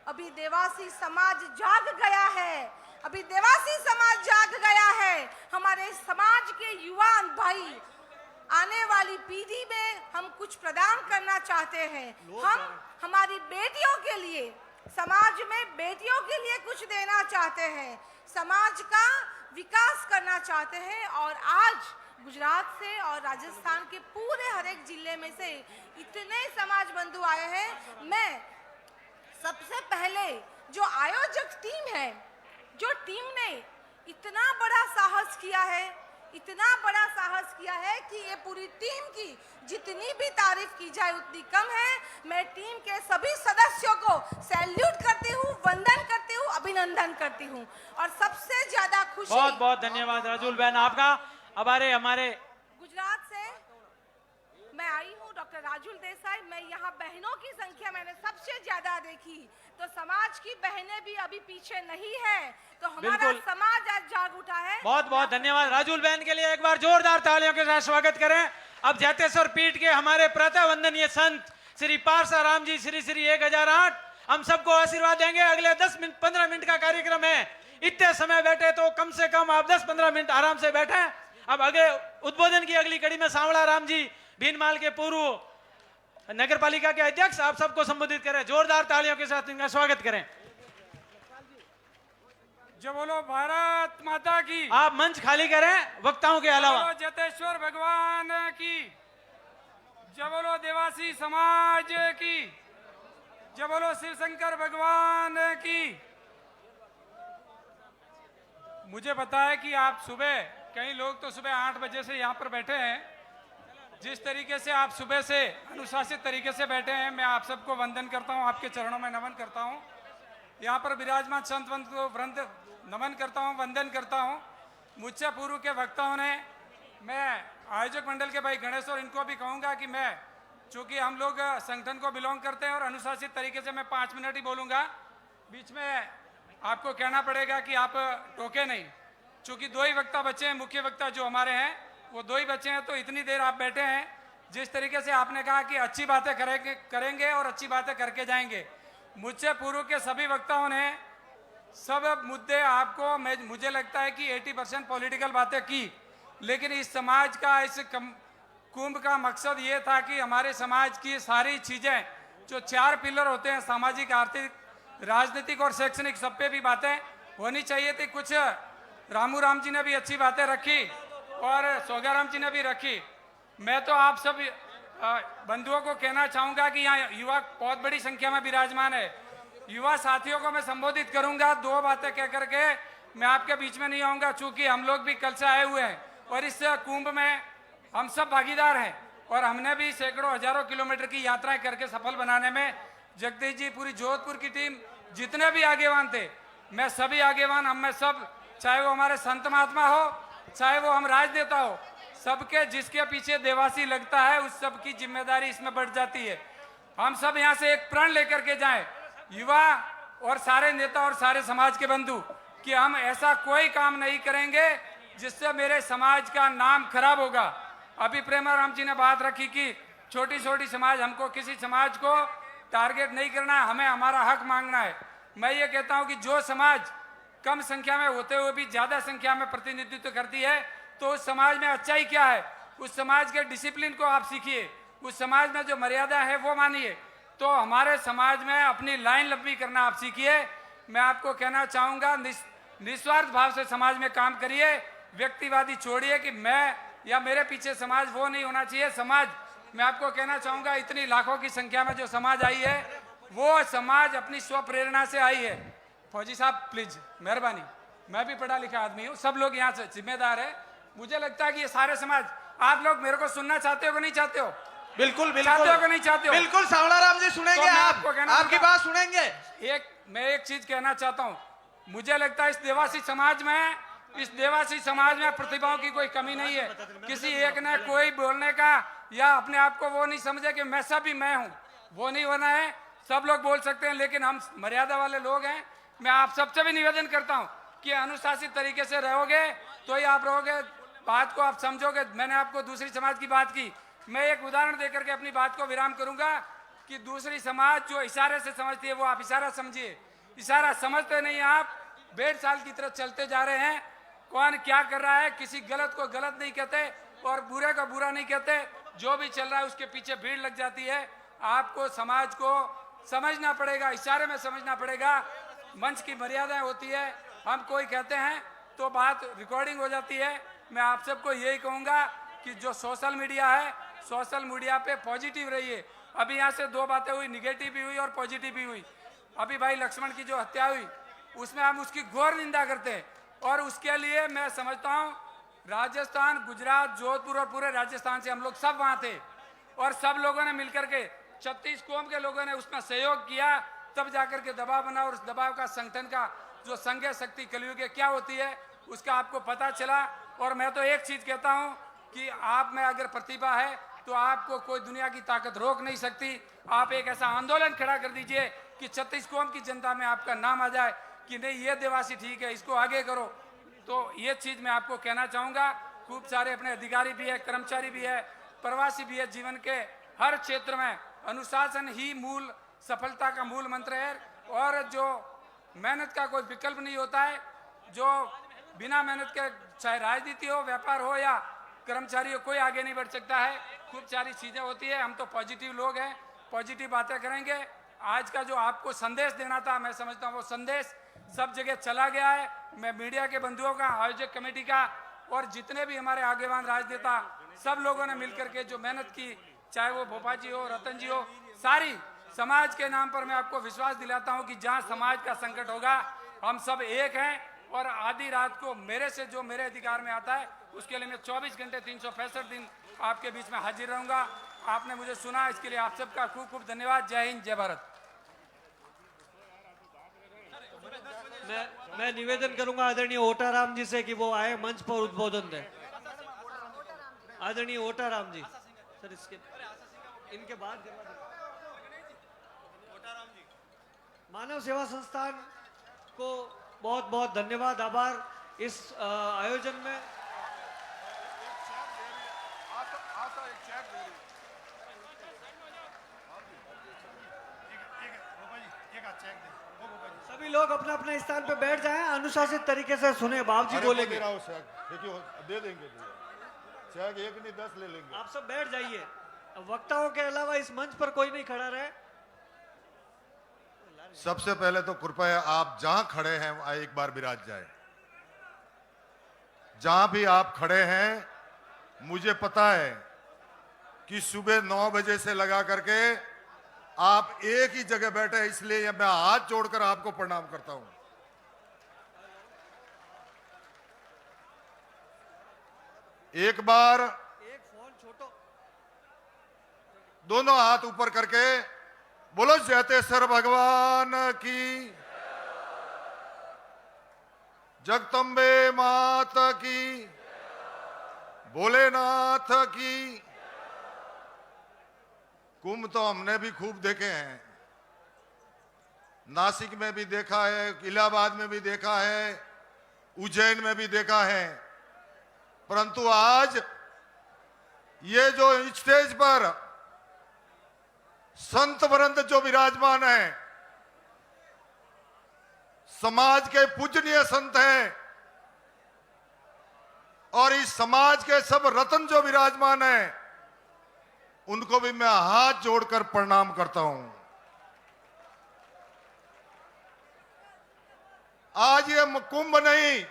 अभी देवासी समाज जाग गया है, अभी देवासी समाज जाग गया है। हमारे समाज के युवा भाई आने वाली पीढ़ी में हम कुछ प्रदान करना चाहते हैं। हम हमारी बेटियों के लिए, समाज में बेटियों के लिए कुछ देना चाहते हैं, समाज का विकास करना चाहते हैं। और आज गुजरात से और राजस्थान के पूरे हर एक जिले में से इतने समाज बंधु आए हैं। मैं सबसे पहले जो आयोजक टीम है, जो टीम ने इतना बड़ा साहस किया है, इतना बड़ा साहस किया है कि ये पूरी टीम की जितनी भी तारीफ की जाए उतनी कम है। मैं टीम के सभी सदस्यों को सैल्यूट करती हूँ, वंदन करती हूँ, अभिनंदन करती हूँ। और सबसे ज्यादा खुशी, बहुत बहुत धन्यवाद राजुल बहन आपका। हमारे गुजरात से मैं आई हूँ, डॉक्टर राजुल देसाई। मैं यहाँ बहनों की संख्या मैंने सबसे ज्यादा देखी, तो समाज की बहनें भी अभी पीछे नहीं है, तो हमारा बिल्कुल। समाज आज जाग उठा है। बहुत बहुत धन्यवाद राजुल बहन के लिए। एक बार जोरदार तालियों के साथ स्वागत करें। अब जैतेश्वर पीठ के हमारे प्रातः वंदनीय संत श्री पारसाराम जी श्री श्री 1008 हम सबको आशीर्वाद देंगे। अगले 10-15 मिनट का कार्यक्रम है, इतने समय बैठे तो कम से कम आप 10-15 मिनट आराम से बैठे। अब अगले उद्बोधन की अगली कड़ी में सांवला राम जी भीनमाल के पूर्व नगर पालिका के अध्यक्ष आप सबको संबोधित करें। जोरदार तालियों के साथ इनका स्वागत करें। जो बोलो भारत माता की, आप मंच खाली करें वक्ताओं के अलावा। बोलो जतेश्वर भगवान की, जब बोलो देवासी समाज की, जब बोलो शिव शंकर भगवान की। मुझे पता है कि आप सुबह, कई लोग तो सुबह 8 बजे से यहाँ पर बैठे हैं। जिस तरीके से आप सुबह से अनुशासित तरीके से बैठे हैं, मैं आप सबको वंदन करता हूँ, आपके चरणों में नमन करता हूँ। यहाँ पर विराजमान संत वंत को वृंद नमन करता हूँ, वंदन करता हूँ। मुझसे पूर्व के वक्ताओं ने, मैं आयोजक मंडल के भाई गणेश और इनको भी कहूँगा कि मैं, चूँकि हम लोग संगठन को बिलोंग करते हैं और अनुशासित तरीके से मैं 5 मिनट ही बोलूँगा। बीच में आपको कहना पड़ेगा कि आप टोके नहीं, चूँकि 2 ही वक्ता बचे हैं, मुख्य वक्ता जो हमारे हैं वो 2 ही बचे हैं। तो इतनी देर आप बैठे हैं, जिस तरीके से आपने कहा कि अच्छी बातें करेंगे और अच्छी बातें करके जाएंगे। मुझसे पूर्व के सभी वक्ताओं ने सब मुद्दे आपको, मुझे लगता है कि 80% पॉलिटिकल बातें की, लेकिन इस समाज का, इस कुंभ का मकसद ये था कि हमारे समाज की सारी चीज़ें, जो 4 पिलर होते हैं, सामाजिक, आर्थिक, राजनीतिक और शैक्षणिक, सब पे भी बातें होनी चाहिए थी। कुछ रामू राम जी ने भी अच्छी बातें रखी और सोगाराम जी ने भी रखी। मैं तो आप सब बंधुओं को कहना चाहूँगा कि यहाँ युवा बहुत बड़ी संख्या में विराजमान है। युवा साथियों को मैं संबोधित करूँगा। 2 बातें कह करके मैं आपके बीच में नहीं आऊँगा, चूँकि हम लोग भी कल से आए हुए हैं और इस कुंभ में हम सब भागीदार हैं और हमने भी सैकड़ों हजारों किलोमीटर की यात्राएं करके सफल बनाने में, जगदीश जी, पूरी जोधपुर की टीम, जितने भी आगेवान थे, मैं सभी आगेवान, हम में सब, चाहे वो हमारे संत महात्मा हो, चाहे वो हम राजनेता हो, सबके जिसके पीछे देवासी लगता है उस सब की जिम्मेदारी इसमें बढ़ जाती है। हम सब यहाँ से एक प्रण लेकर के जाएं, युवा और सारे नेता और सारे समाज के बंधु, कि हम ऐसा कोई काम नहीं करेंगे जिससे मेरे समाज का नाम खराब होगा। अभी प्रेमाराम जी ने बात रखी कि छोटी छोटी समाज, हमको किसी समाज को टारगेट नहीं करना है, हमें हमारा हक मांगना है। मैं ये कहता हूँ कि जो समाज कम संख्या में होते हुए भी ज्यादा संख्या में प्रतिनिधित्व करती है, तो उस समाज में अच्छाई क्या है, उस समाज के डिसिप्लिन को आप सीखिए, उस समाज में जो मर्यादा है वो मानिए। तो हमारे समाज में अपनी लाइन लंबी करना आप सीखिए। मैं आपको कहना चाहूँगा, निस्वार्थ भाव से समाज में काम करिए, व्यक्तिवादी छोड़िए कि मैं या मेरे पीछे समाज, वो नहीं होना चाहिए। समाज, मैं आपको कहना चाहूँगा, इतनी लाखों की संख्या में जो समाज आई है, वो समाज अपनी स्व प्रेरणा से आई है। फौजी साहब प्लीज मेहरबानी, मैं भी पढ़ा लिखा आदमी हूँ, सब लोग यहाँ से जिम्मेदार है। मुझे लगता है कि ये सारे समाज, आप लोग मेरे को सुनना चाहते हो कि नहीं चाहते हो? बिल्कुल चाहते हो कि नहीं चाहते हो? बिल्कुल सांवला राम जी सुनेंगे, तो मैं आप आपको कहना आपकी बात सुनेंगे। मैं एक चीज कहना चाहता हूँ, मुझे लगता है इस देवासी समाज में प्रतिभाओं की कोई कमी नहीं है। किसी एक ने कोई बोलने का या अपने आप को वो नहीं समझे कि मैं सभी मैं हूँ, वो नहीं होना है। सब लोग बोल सकते हैं, लेकिन हम मर्यादा वाले लोग हैं। मैं आप सबसे भी निवेदन करता हूँ कि अनुशासित तरीके से रहोगे तो ही आप रहोगे। बात को आप समझोगे। मैंने आपको दूसरी समाज की बात की, मैं एक उदाहरण देकर के अपनी बात को विराम करूंगा कि दूसरी समाज जो इशारे से समझती है वो आप इशारा समझिए। इशारा समझते नहीं आप, 1.5 साल की तरफ चलते जा रहे हैं। कौन क्या कर रहा है, किसी गलत को गलत नहीं कहते और बुरे को बुरा नहीं कहते। जो भी चल रहा है उसके पीछे भीड़ लग जाती है। आपको समाज को समझना पड़ेगा, इशारे में समझना पड़ेगा। मंच की मर्यादाएं होती है, हम कोई कहते हैं तो बात रिकॉर्डिंग हो जाती है। मैं आप सबको यही कहूंगा कि जो सोशल मीडिया है, सोशल मीडिया पे पॉजिटिव रहिए। अभी यहाँ से 2 बातें हुई, निगेटिव भी हुई और पॉजिटिव भी हुई। अभी भाई लक्ष्मण की जो हत्या हुई उसमें हम उसकी घोर निंदा करते हैं और उसके लिए मैं समझता हूँ राजस्थान, गुजरात, जोधपुर और पूरे राजस्थान से हम लोग सब वहाँ थे और सब लोगों ने मिलकर के 36 कौम के लोगों ने उसमें सहयोग किया, तब जाकर के दबाव बना और उस दबाव का संगठन का जो संघीय शक्ति कलयुग क्या होती है उसका आपको पता चला। और मैं तो एक चीज कहता हूं कि आप में अगर प्रतिभा है तो आपको कोई दुनिया की ताकत रोक नहीं सकती। आप एक ऐसा आंदोलन खड़ा कर दीजिए कि 36 कौम की जनता में आपका नाम आ जाए कि नहीं ये देवासी ठीक है, इसको आगे करो। तो ये चीज मैं आपको कहना चाहूंगा। खूब सारे अपने अधिकारी भी है, कर्मचारी भी है, प्रवासी भी है। जीवन के हर क्षेत्र में अनुशासन ही मूल सफलता का मूल मंत्र है और जो मेहनत का कोई विकल्प नहीं होता है। जो बिना मेहनत के चाहे राजनीति हो, व्यापार हो या कर्मचारी हो, कोई आगे नहीं बढ़ सकता है। खूब सारी चीजें होती है। हम तो पॉजिटिव लोग हैं, पॉजिटिव बातें करेंगे। आज का जो आपको संदेश देना था, मैं समझता हूँ वो संदेश सब जगह चला गया है। मैं मीडिया के बंधुओं का, आयोजक कमेटी का और जितने भी हमारे आगेवान राजनेता सब लोगों ने मिलकर के जो मेहनत की, चाहे वो भोपा जी हो, रतन जी हो, सारी समाज के नाम पर मैं आपको विश्वास दिलाता हूं कि जहां समाज का संकट होगा हम सब एक हैं। और आधी रात को मेरे से जो मेरे अधिकार में आता है उसके लिए मैं 24 घंटे 365 दिन आपके बीच में हाजिर रहूंगा। आपने मुझे सुना, इसके लिए आप सबका खूब खूब धन्यवाद। जय हिंद, जय भारत। मैं निवेदन करूंगा आदरणीय ओटाराम जी से कि वो आए मंच पर उद्बोधन दें। आदरणीय ओटाराम जी सर, इसके इनके बाद मानव सेवा संस्थान को बहुत बहुत धन्यवाद, आभार। इस आयोजन में सभी लोग अपना अपना स्थान पे बैठ जाएं, अनुशासित तरीके से सुने। बाबू जी बोलेंगे, दे देंगे चेक, 1 नहीं 10 ले लेंगे। आप सब बैठ जाइए। वक्ताओं के अलावा इस मंच पर कोई नहीं खड़ा रहे। सबसे पहले तो कृपया आप जहां खड़े हैं वहां एक बार विराज जाए। जहां भी आप खड़े हैं, मुझे पता है कि सुबह 9 बजे से लगा करके आप एक ही जगह बैठे हैं, इसलिए मैं हाथ जोड़कर आपको प्रणाम करता हूं। एक बार एक फोन छोटो, दोनों हाथ ऊपर करके बोलो जयतेश्वर भगवान की, जगदम्बे माता की, भोलेनाथ की। कुंभ तो हमने भी खूब देखे हैं, नासिक में भी देखा है, इलाहाबाद में भी देखा है, उज्जैन में भी देखा है। परंतु आज ये जो स्टेज पर संत वृंद जो विराजमान है, समाज के पूजनीय संत हैं और इस समाज के सब रत्न जो विराजमान हैं, उनको भी मैं हाथ जोड़कर प्रणाम करता हूं। आज ये कुंभ नहीं,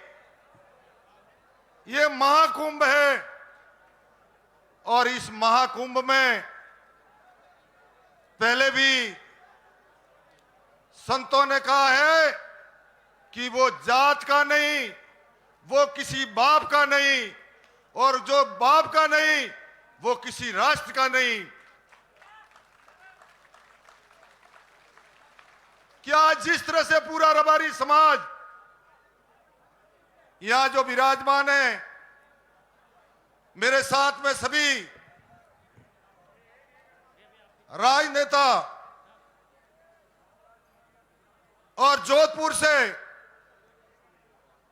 ये महाकुंभ है और इस महाकुंभ में पहले भी संतों ने कहा है कि वो जात का नहीं, वो किसी बाप का नहीं, और जो बाप का नहीं वो किसी राष्ट्र का नहीं। क्या जिस तरह से पूरा रबारी समाज यहां जो विराजमान है, मेरे साथ में सभी राजनेता और जोधपुर से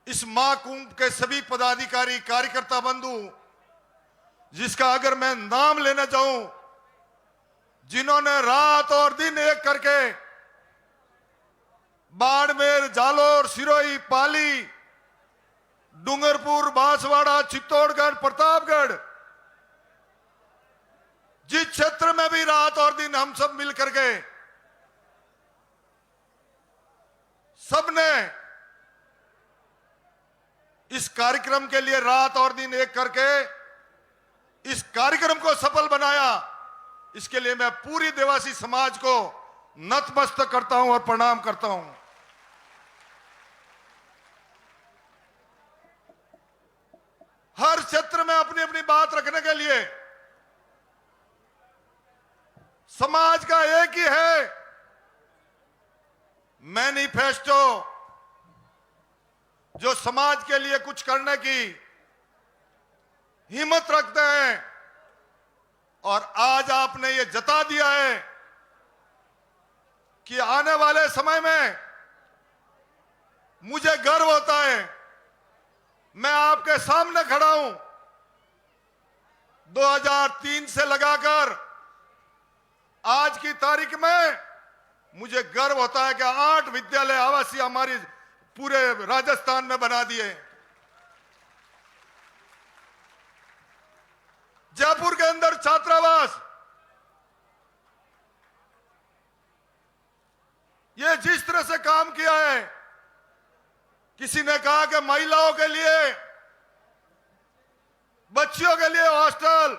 इस महाकुंभ के सभी पदाधिकारी कार्यकर्ता बंधु, जिसका अगर मैं नाम लेना चाहूं, जिन्होंने रात और दिन एक करके बाड़मेर, जालोर, सिरोही, पाली, डूंगरपुर, बांसवाड़ा, चित्तौड़गढ़, प्रतापगढ़, जिस क्षेत्र में भी रात और दिन हम सब मिलकर के सबने इस कार्यक्रम के लिए रात और दिन एक करके इस कार्यक्रम को सफल बनाया। इसके लिए मैं पूरी देवासी समाज को नतमस्तक करता हूं और प्रणाम करता हूं। हर क्षेत्र में अपनी अपनी बात रखने के लिए समाज का एक ही है मैनिफेस्टो, जो समाज के लिए कुछ करने की हिम्मत रखते हैं। और आज आपने ये जता दिया है कि आने वाले समय में मुझे गर्व होता है, मैं आपके सामने खड़ा हूं। 2003 से लगाकर आज की तारीख में मुझे गर्व होता है कि 8 विद्यालय आवासीय हमारी पूरे राजस्थान में बना दिए। जयपुर के अंदर छात्रावास, ये जिस तरह से काम किया है, किसी ने कहा कि महिलाओं के लिए, बच्चियों के लिए हॉस्टल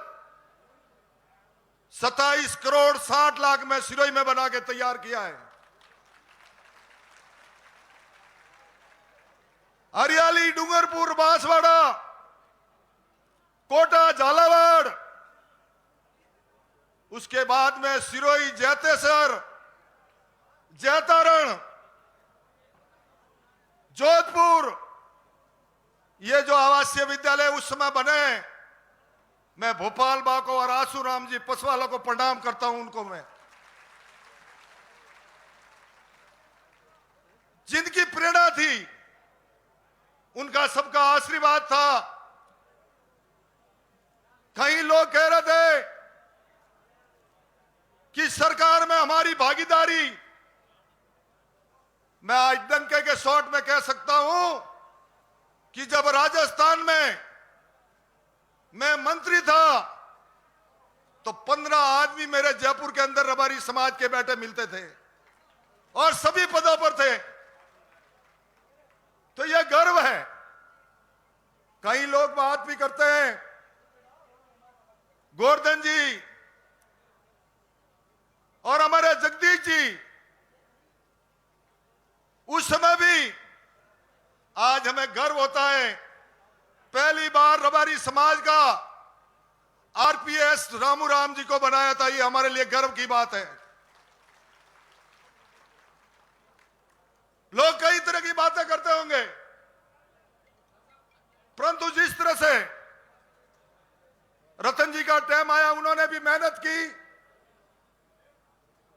27 करोड़ 60 लाख में सिरोही में बना के तैयार किया है। हरियाली, डूंगरपुर, बांसवाड़ा, कोटा, झालावाड़, उसके बाद में सिरोही, जैतेसर, जैतारण, जोधपुर, ये जो आवासीय विद्यालय उस समय बने, मैं भोपाल बा को और आसूराम जी पसवाला को प्रणाम करता हूं। उनको मैं, जिनकी प्रेरणा थी, उनका सबका आशीर्वाद था। कई लोग कह रहे थे कि सरकार में हमारी भागीदारी, मैं आज डंके के शॉट में कह सकता हूं कि जब राजस्थान में मैं मंत्री था तो 15 आदमी मेरे जयपुर के अंदर रबारी समाज के बैठे मिलते थे और सभी पदों पर थे। तो यह गर्व है। कई लोग बात भी करते हैं, गोवर्धन जी और हमारे जगदीश जी, उस समय भी आज हमें गर्व होता है, पहली बार रबारी समाज का आरपीएस रामू राम जी को बनाया था। ये हमारे लिए गर्व की बात है। लोग कई तरह की बातें करते होंगे, परंतु जिस तरह से रतन जी का टाइम आया, उन्होंने भी मेहनत की,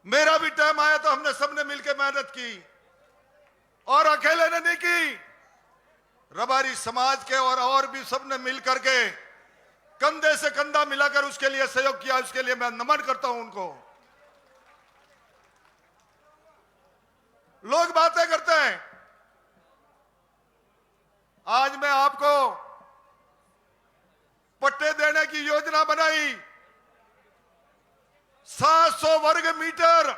मेरा भी टाइम आया तो हमने सबने मिलकर मेहनत की, और अकेले ने नहीं की, रबारी समाज के और भी सबने मिलकर के कंधे से कंधा मिलाकर उसके लिए सहयोग किया। उसके लिए मैं नमन करता हूं उनको। लोग बातें करते हैं, आज मैं आपको पट्टे देने की योजना बनाई, 700 वर्ग मीटर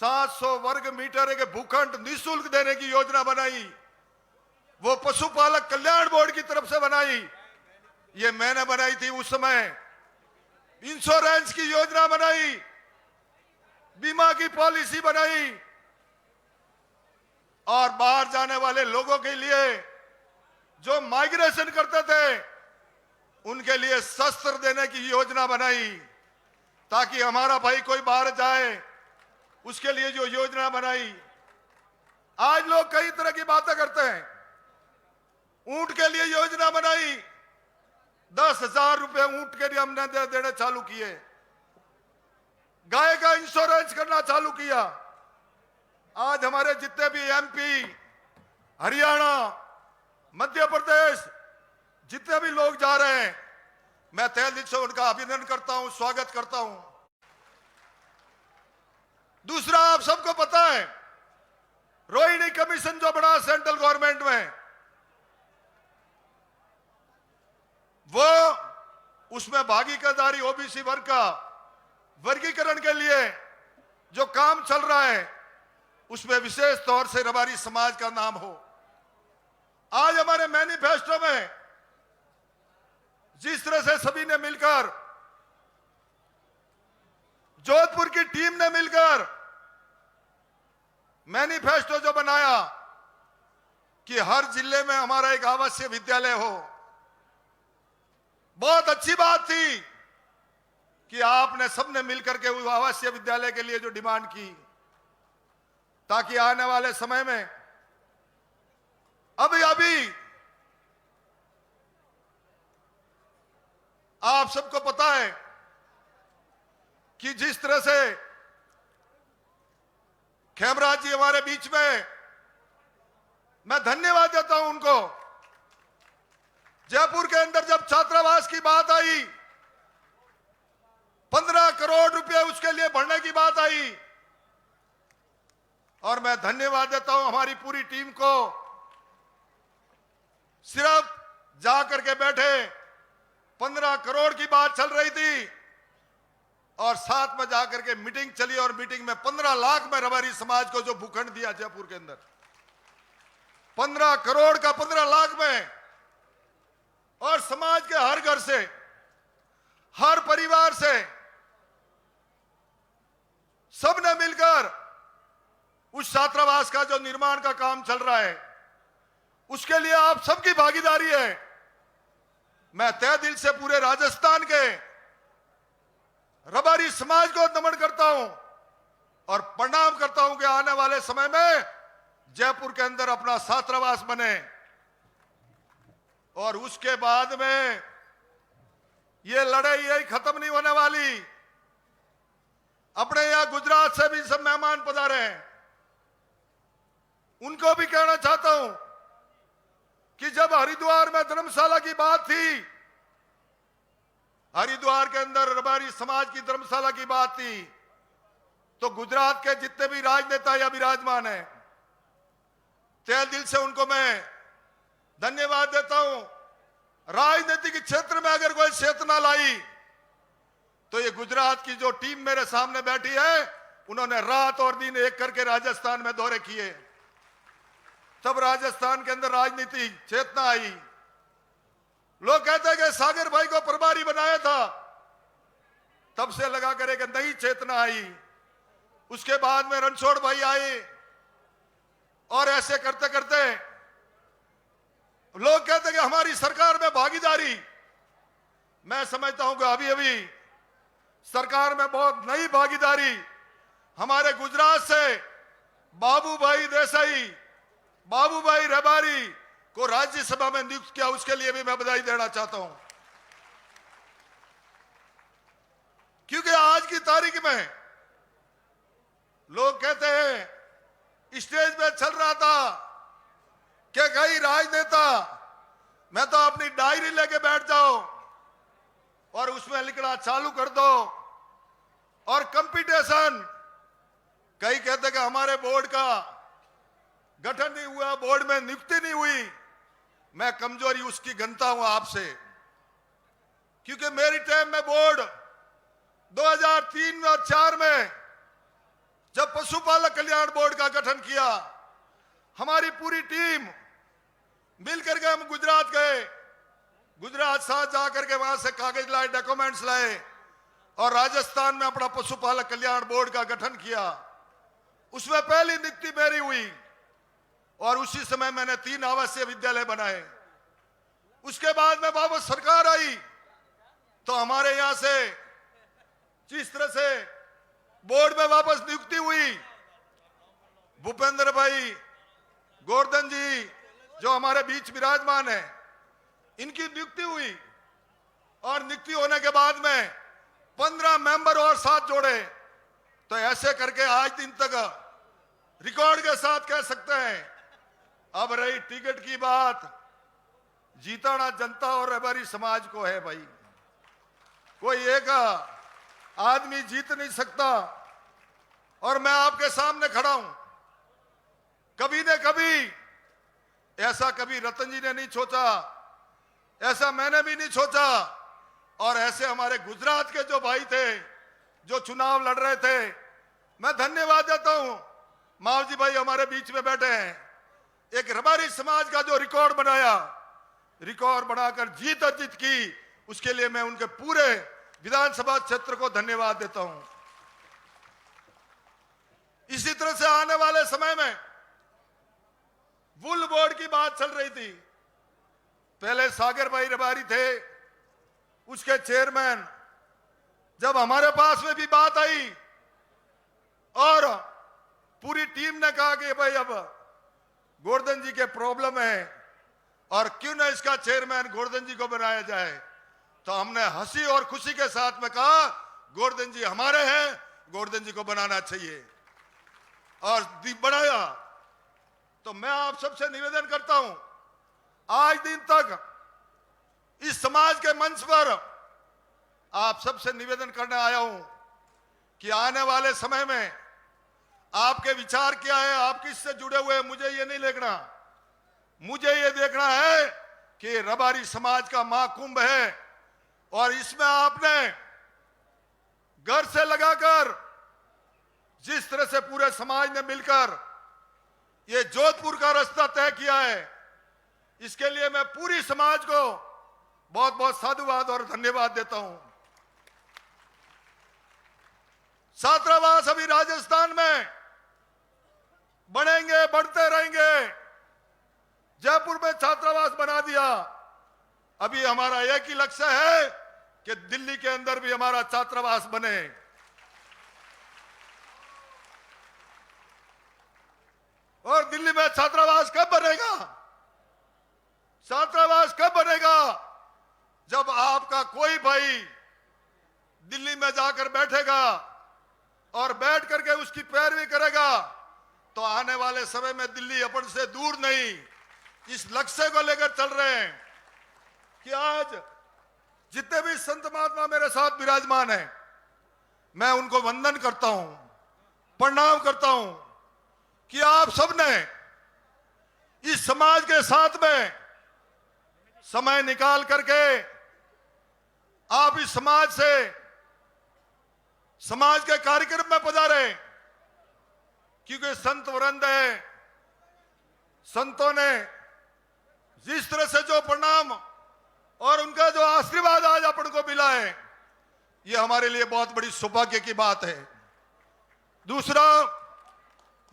700 वर्ग मीटर एक भूखंड निःशुल्क देने की योजना बनाई। वो पशुपालक कल्याण बोर्ड की तरफ से बनाई। ये मैंने बनाई थी उस समय। इंश्योरेंस की योजना बनाई, बीमा की पॉलिसी बनाई, और बाहर जाने वाले लोगों के लिए जो माइग्रेशन करते थे उनके लिए शस्त्र देने की योजना बनाई, ताकि हमारा भाई कोई बाहर जाए उसके लिए जो योजना बनाई। आज लोग कई तरह की बातें करते हैं। ऊंट के लिए योजना बनाई, 10,000 रुपए ऊंट के लिए हमने देने चालू किए। गाय का इंश्योरेंस करना चालू किया। आज हमारे जितने भी एमपी हरियाणा, मध्य प्रदेश, जितने भी लोग जा रहे हैं, मैं तहे दिल से उनका अभिनंदन करता हूं, स्वागत करता हूं। दूसरा, आप सबको पता है, रोहिणी कमीशन जो बना सेंट्रल गवर्नमेंट में, वो उसमें भागीदारी ओबीसी वर्ग का वर्गीकरण के लिए जो काम चल रहा है, उसमें विशेष तौर से रबारी समाज का नाम हो। आज हमारे मैनिफेस्टो में जिस तरह से सभी ने मिलकर, जोधपुर की टीम ने मिलकर मैनिफेस्टो जो बनाया कि हर जिले में हमारा एक आवासीय विद्यालय हो, बहुत अच्छी बात थी कि आपने सबने मिलकर के उस आवासीय विद्यालय के लिए जो डिमांड की, ताकि आने वाले समय में अभी आप सबको पता है कि जिस तरह से खेमराज जी हमारे बीच में, मैं धन्यवाद देता हूं उनको। जयपुर के अंदर जब छात्रावास की बात आई, 15 करोड़ रुपए उसके लिए भरने की बात आई, और मैं धन्यवाद देता हूं हमारी पूरी टीम को। सिर्फ जाकर के बैठे, 15 करोड़ की बात चल रही थी, और साथ में जाकर के मीटिंग चली, और मीटिंग में 15 लाख में रबारी समाज को जो भूखंड दिया जयपुर के अंदर, 15 करोड़ का 15 लाख में, और समाज के हर घर से, हर परिवार से सबने मिलकर उस छात्रावास का जो निर्माण का काम चल रहा है, उसके लिए आप सबकी भागीदारी है। मैं तहे दिल से पूरे राजस्थान के रबारी समाज को नमन करता हूं और प्रणाम करता हूं कि आने वाले समय में जयपुर के अंदर अपना छात्रावास बने। और उसके बाद में ये लड़ाई यही खत्म नहीं होने वाली। अपने यहां गुजरात से भी सब मेहमान पधारे हैं, उनको भी कहना चाहता हूं कि जब हरिद्वार में धर्मशाला की बात थी, हरिद्वार के अंदर रबारी समाज की धर्मशाला की बात थी, तो गुजरात के जितने भी राजनेता या विराजमान हैं, तहे दिल से उनको मैं धन्यवाद देता हूं। राजनीतिक क्षेत्र में अगर कोई चेतना लाई, तो ये गुजरात की जो टीम मेरे सामने बैठी है, उन्होंने रात और दिन एक करके राजस्थान में दौरे किए, तब राजस्थान के अंदर राजनीति चेतना आई। लोग कहते हैं कि सागर भाई को प्रभारी बनाया था, तब से लगा कर एक नई चेतना आई। उसके बाद में रणछोड़ भाई आए, और ऐसे करते करते लोग कहते हैं कि हमारी सरकार में भागीदारी। मैं समझता हूं कि अभी अभी सरकार में बहुत नई भागीदारी हमारे गुजरात से बाबूभाई देसाई, बाबूभाई रबारी को राज्यसभा में नियुक्त किया, उसके लिए भी मैं बधाई देना चाहता हूं। क्योंकि आज की तारीख में लोग कहते हैं, स्टेज पे चल रहा था कि कई राजनेता, मैं तो अपनी डायरी लेके बैठ जाओ और उसमें लिखना चालू कर दो, और कंपटीशन। कई कहते कि हमारे बोर्ड का गठन नहीं हुआ, बोर्ड में नियुक्ति नहीं हुई। मैं कमजोरी उसकी गिनता हूं आपसे, क्योंकि मेरी टाइम में बोर्ड 2003 और 4 में जब पशुपालक कल्याण बोर्ड का गठन किया, हमारी पूरी टीम मिलकर के हम गुजरात गए। गुजरात साथ जाकर के वहां से कागज लाए, डॉक्यूमेंट्स लाए, और राजस्थान में अपना पशुपालक कल्याण बोर्ड का गठन किया। उसमें पहली नियुक्ति मेरी हुई, और उसी समय मैंने 3 आवासीय विद्यालय बनाए। उसके बाद में वापस सरकार आई, तो हमारे यहां से जिस तरह से बोर्ड में वापस नियुक्ति हुई, भूपेंद्र भाई गोवर्धन जी जो हमारे बीच विराजमान है, इनकी नियुक्ति हुई, और नियुक्ति होने के बाद में 15 मेंबर और साथ जोड़े। तो ऐसे करके आज दिन तक रिकॉर्ड के साथ कह सकते हैं अब रही टिकट की बात, जीताना जनता और रबारी समाज को है भाई। कोई एक आदमी जीत नहीं सकता। और मैं आपके सामने खड़ा हूं, कभी न कभी ऐसा कभी रतन जी ने नहीं सोचा, ऐसा मैंने भी नहीं सोचा, और ऐसे हमारे गुजरात के जो भाई थे जो चुनाव लड़ रहे थे, मैं धन्यवाद देता हूं। मावजी भाई हमारे बीच में बैठे हैं। एक रबारी समाज का जो रिकॉर्ड बनाया, रिकॉर्ड बनाकर जीत अर्जित की, उसके लिए मैं उनके पूरे विधानसभा क्षेत्र को धन्यवाद देता हूं। इसी तरह से आने वाले समय में वुल बोर्ड की बात चल रही थी। पहले सागर भाई रबारी थे, उसके चेयरमैन। जब हमारे पास में भी बात आई और पूरी टीम ने कहा कि भाई अब गोवर्धन जी के प्रॉब्लम है और क्यों ना इसका चेयरमैन गोवर्धन जी को बनाया जाए, तो हमने हंसी और खुशी के साथ में कहा गोवर्धन जी हमारे हैं, गोवर्धन जी को बनाना चाहिए, और बनाया। तो मैं आप सबसे निवेदन करता हूं, आज दिन तक इस समाज के मंच पर आप सबसे निवेदन करने आया हूं कि आने वाले समय में आपके विचार क्या है, आप किससे जुड़े हुए हैं, मुझे ये नहीं देखना। मुझे ये देखना है कि रबारी समाज का महाकुंभ है और इसमें आपने घर से लगाकर जिस तरह से पूरे समाज ने मिलकर ये जोधपुर का रास्ता तय किया है, इसके लिए मैं पूरी समाज को बहुत बहुत साधुवाद और धन्यवाद देता हूं। छात्रावास अभी राजस्थान में बढ़ेंगे, बढ़ते रहेंगे। जयपुर में छात्रावास बना दिया। अभी हमारा एक ही लक्ष्य है कि दिल्ली के अंदर भी हमारा छात्रावास बने। और दिल्ली में छात्रावास कब बनेगा? छात्रावास कब बनेगा? जब आपका कोई भाई दिल्ली में जाकर बैठेगा और बैठ करके उसकी पैरवी करेगा, तो आने वाले समय में दिल्ली अपन से दूर नहीं। इस लक्ष्य को लेकर चल रहे हैं कि आज जितने भी संत महात्मा मेरे साथ विराजमान हैं, मैं उनको वंदन करता हूं, प्रणाम करता हूं कि आप सबने इस समाज के साथ में समय निकाल करके आप इस समाज से समाज के कार्यक्रम में पधारे, क्योंकि संत वृंद है। संतों ने जिस तरह से जो प्रणाम और उनका जो आशीर्वाद आज अपन को मिला है, ये हमारे लिए बहुत बड़ी सौभाग्य की बात है। दूसरा,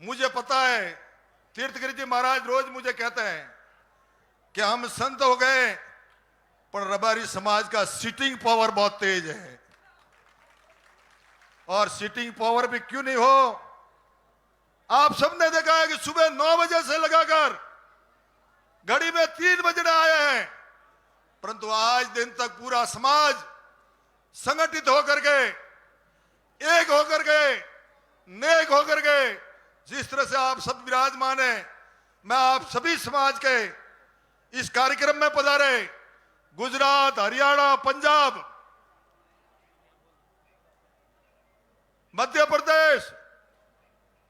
मुझे पता है तीर्थगिरी जी महाराज रोज मुझे कहते हैं कि हम संत हो गए, पर रबारी समाज का सिटिंग पावर बहुत तेज है। और सिटिंग पावर भी क्यों नहीं हो? आप सबने देखा है कि सुबह 9 बजे से लगाकर घड़ी में 3 बजने आए हैं, परंतु आज दिन तक पूरा समाज संगठित होकर के, एक होकर के, नेक होकर के, जिस तरह से आप सब विराजमान हैं, मैं आप सभी समाज के इस कार्यक्रम में पधारे, गुजरात, हरियाणा, पंजाब, मध्य प्रदेश,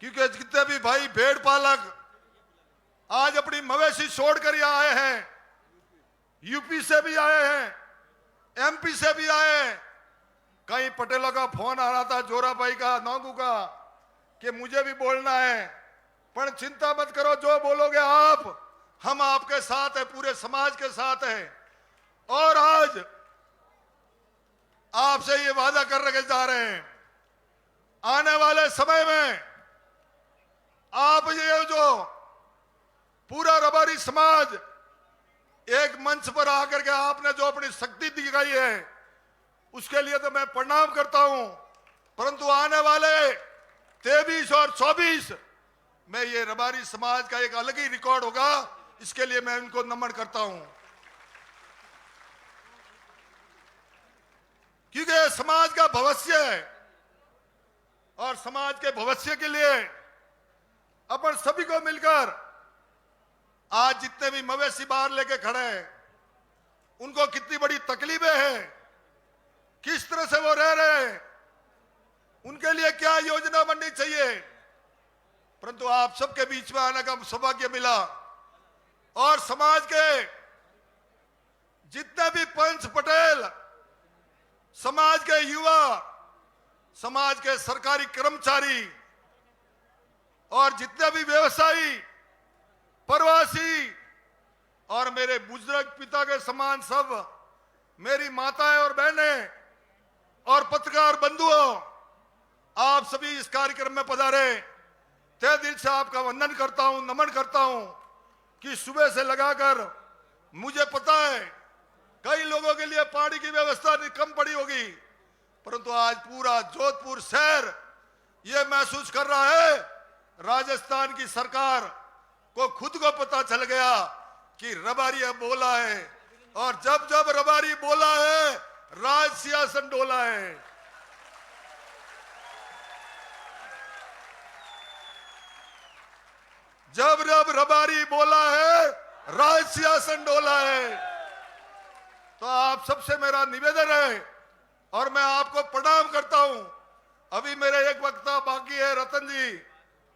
क्योंकि जितने भी भाई भेड़ पालक आज अपनी मवेशी छोड़कर यहां आए हैं, यूपी से भी आए हैं, एमपी से भी आए हैं। कई पटेलों का फोन आ रहा था, जोरा भाई का, नौगू का, कि मुझे भी बोलना है, पर चिंता मत करो, जो बोलोगे आप, हम आपके साथ हैं, पूरे समाज के साथ हैं। और आज आपसे ये वादा कर रखे जा रहे हैं, आने वाले समय में आप ये जो पूरा रबारी समाज एक मंच पर आकर के आपने जो अपनी शक्ति दिखाई है, उसके लिए तो मैं प्रणाम करता हूं, परंतु आने वाले 23 और 24 में ये रबारी समाज का एक अलग ही रिकॉर्ड होगा, इसके लिए मैं इनको नमन करता हूं। क्योंकि समाज का भविष्य है और समाज के भविष्य के लिए अपन सभी को मिलकर आज जितने भी मवेशी बाहर लेके खड़े हैं, उनको कितनी बड़ी तकलीफें हैं, किस तरह से वो रह रहे हैं, उनके लिए क्या योजना बननी चाहिए। परंतु आप सबके बीच में आने का सौभाग्य मिला और समाज के जितने भी पंच पटेल, समाज के युवा, समाज के सरकारी कर्मचारी और जितने भी व्यवसायी, प्रवासी और मेरे बुजुर्ग पिता के समान सब मेरी माताएं और बहनें और पत्रकार बंधुओं, आप सभी इस कार्यक्रम में पधारे। तहे दिल से आपका वंदन करता हूं, नमन करता हूं कि सुबह से लगाकर मुझे पता है कई लोगों के लिए पानी की व्यवस्था कम पड़ी होगी, परंतु आज पूरा जोधपुर शहर यह महसूस कर रहा है, राजस्थान की सरकार को खुद को पता चल गया कि रबारी अब बोला है, और जब जब रबारी बोला है राज सिंहासन डोला है। जब जब रबारी बोला है राज सिंहासन डोला है। तो आप सबसे मेरा निवेदन है और मैं आपको प्रणाम करता हूं। अभी मेरे एक वक्ता बाकी है रतन जी,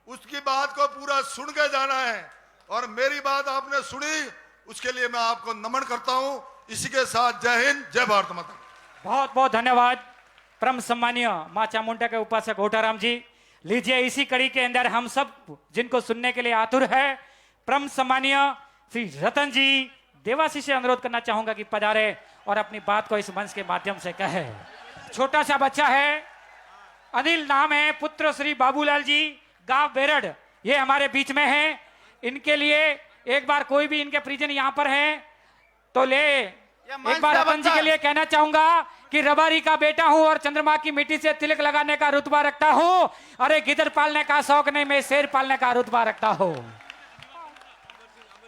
उसकी बात को पूरा सुन के जाना है और मेरी बात आपने सुनी, उसके लिए मैं आपको नमन करता हूं। इसी के साथ जय हिंद, जय भारत माता। बहुत बहुत धन्यवाद परम सम्मानीय मां चामुंडा के उपासक घोटाराम जी। लीजिए, इसी कड़ी के अंदर हम सब जिनको सुनने के लिए आतुर है, परम सम्मानीय श्री रतन जी देवासी से अनुरोध करना चाहूंगा कि पधारे और अपनी बात को इस मंच के माध्यम से कहे। छोटा सा बच्चा है, अनिल नाम है, पुत्र श्री बाबूलाल जी, गांव बेरड़, ये हमारे बीच में हैं। इनके लिए एक बार कोई भी इनके परिजन यहाँ पर हैं तो ले, एक बार रतन जी के लिए कहना चाहूंगा कि रबारी का बेटा हूं और चंद्रमा की मिट्टी से तिलक लगाने का रुतबा रखता हूं। अरे गिदड़ पालने का शौक नहीं, मैं शेर पालने का रुतबा रखता हूं।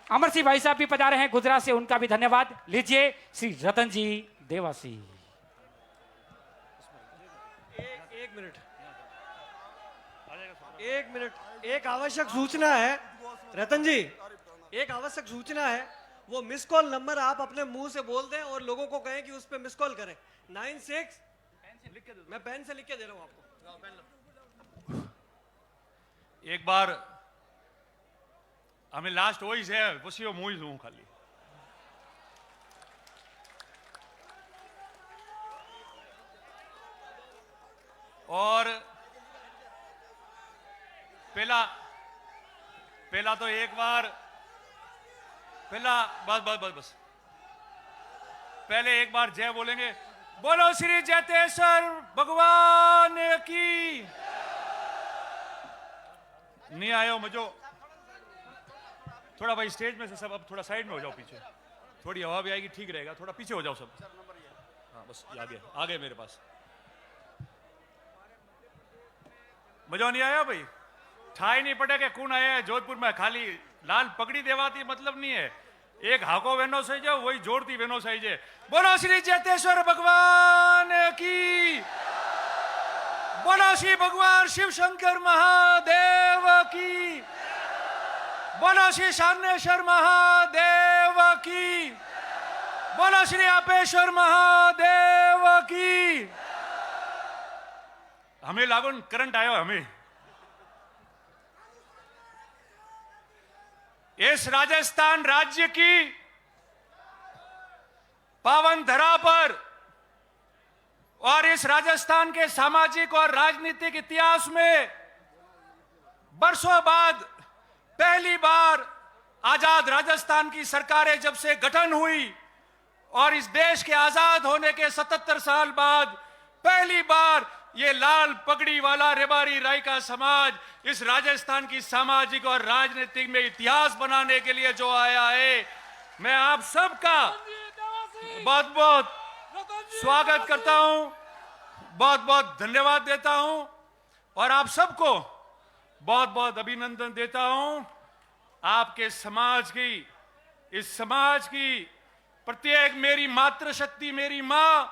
अमर सिंह भाई साहब भी पधारे हैं गुजरात से, उनका भी धन्यवाद। लीजिए श्री रतन जी देवासी। एक मिनट, एक आवश्यक सूचना है रतन जी, एक आवश्यक सूचना है। वो मिस कॉल नंबर आप अपने मुंह से बोल दें और लोगों को कहें कि उस पर मिस कॉल करें। 96, मैं पेन से लिख के दे रहा हूं आपको। एक बार हमें लास्ट वॉइस है, उसी वो मुझ हूं खाली। और पहला तो एक बार पहला बस पहले एक बार जय बोलेंगे। बोलो श्री जयतेश्वर भगवान की। नहीं आयो मजो, थोड़ा भाई स्टेज में से सब अब थोड़ा साइड में हो जाओ, पीछे थोड़ी हवा भी आएगी, ठीक रहेगा। थोड़ा पीछे हो जाओ सब। हाँ बस आ गए मेरे पास। मजा नहीं आया भाई? ठाई नहीं पड़े के कौन आया है जोधपुर में, खाली लाल पगड़ी देवाती मतलब नहीं है। एक हाको वेनो सही जाओ, वही जोड़ती वेनो सही जे। बोलो श्री जयतेश्वर भगवान की। बोलो श्री भगवान शिव शंकर महादेव की। बोलो श्री शानेश्वर महादेव की। बोलो श्री आपेश्वर महादेव की। हमें लागू करंट आयो हमें। इस राजस्थान राज्य की पावन धरा पर और इस राजस्थान के सामाजिक और राजनीतिक इतिहास में बरसों बाद पहली बार आजाद राजस्थान की सरकारें जब से गठन हुई और इस देश के आजाद होने के 77 साल बाद पहली बार ये लाल पगड़ी वाला रेबारी राय का समाज इस राजस्थान की सामाजिक और राजनीतिक में इतिहास बनाने के लिए जो आया है, मैं आप सबका बहुत बहुत स्वागत करता हूं, बहुत बहुत धन्यवाद देता हूं और आप सबको बहुत बहुत अभिनंदन देता हूं। आपके समाज की, इस समाज की प्रत्येक मेरी मातृशक्ति, मेरी मां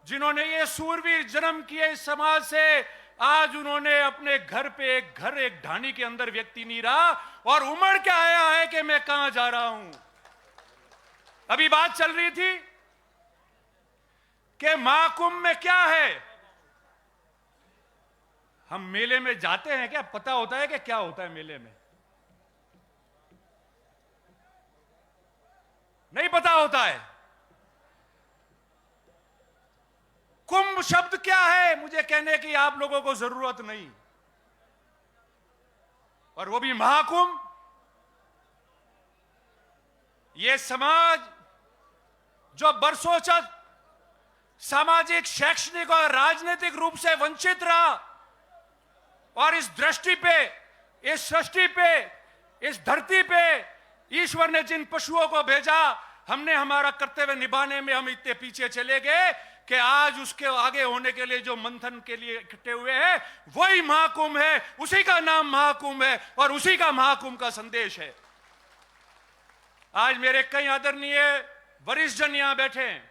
जिन्होंने ये सूरवीर जन्म किए इस समाज से आज उन्होंने अपने घर पे एक ढाणी के अंदर व्यक्ति नहीं रहा और उमड़ के आया है कि मैं कहां जा रहा हूं। अभी बात चल रही थी कि महाकुंभ में क्या है। हम मेले में जाते हैं क्या पता होता है कि क्या होता है मेले में? नहीं पता होता है। कुंभ शब्द क्या है मुझे कहने की आप लोगों को जरूरत नहीं, और वो भी महाकुंभ। ये समाज जो बरसों तक सामाजिक, शैक्षणिक और राजनीतिक रूप से वंचित रहा, और इस दृष्टि पे, इस सृष्टि पे, इस धरती पे ईश्वर ने जिन पशुओं को भेजा, हमने हमारा कर्तव्य निभाने में हम इतने पीछे चले गए कि आज उसके आगे होने के लिए जो मंथन के लिए इकट्ठे हुए हैं वही महाकुंभ है। उसी का नाम महाकुंभ है और उसी का महाकुंभ का संदेश है। आज मेरे कई आदरणीय वरिष्ठ जन यहां बैठे हैं,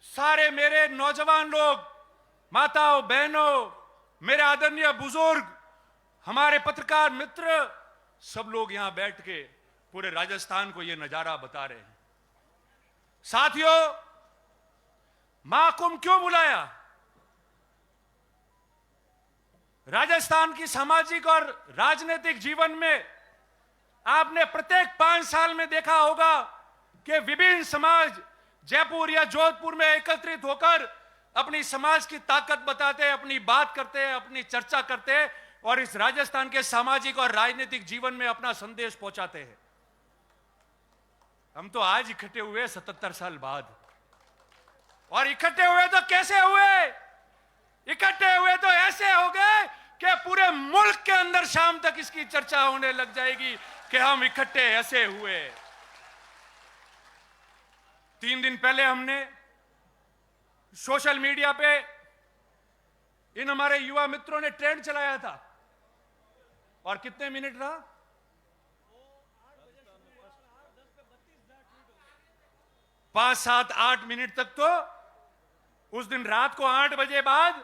सारे मेरे नौजवान लोग, माताओं, बहनों, मेरे आदरणीय बुजुर्ग, हमारे पत्रकार मित्र, सब लोग यहां बैठ के पूरे राजस्थान को यह नजारा बता रहे हैं। साथियों, महाकुंभ क्यों बुलाया? राजस्थान की सामाजिक और राजनीतिक जीवन में आपने प्रत्येक 5 साल में देखा होगा कि विभिन्न समाज जयपुर या जोधपुर में एकत्रित होकर अपनी समाज की ताकत बताते हैं, अपनी बात करते हैं, अपनी चर्चा करते हैं और इस राजस्थान के सामाजिक और राजनीतिक जीवन में अपना संदेश पहुंचाते हैं। हम तो आज इकट्ठे हुए 77 साल बाद, और इकट्ठे हुए तो कैसे हुए? इकट्ठे हुए तो ऐसे हो गए कि पूरे मुल्क के अंदर शाम तक इसकी चर्चा होने लग जाएगी कि हम इकट्ठे ऐसे हुए। 3 दिन पहले हमने सोशल मीडिया पे इन हमारे युवा मित्रों ने ट्रेंड चलाया था, और कितने मिनट रहा? 5, 7, 8 मिनट तक तो उस दिन रात को 8 बजे बाद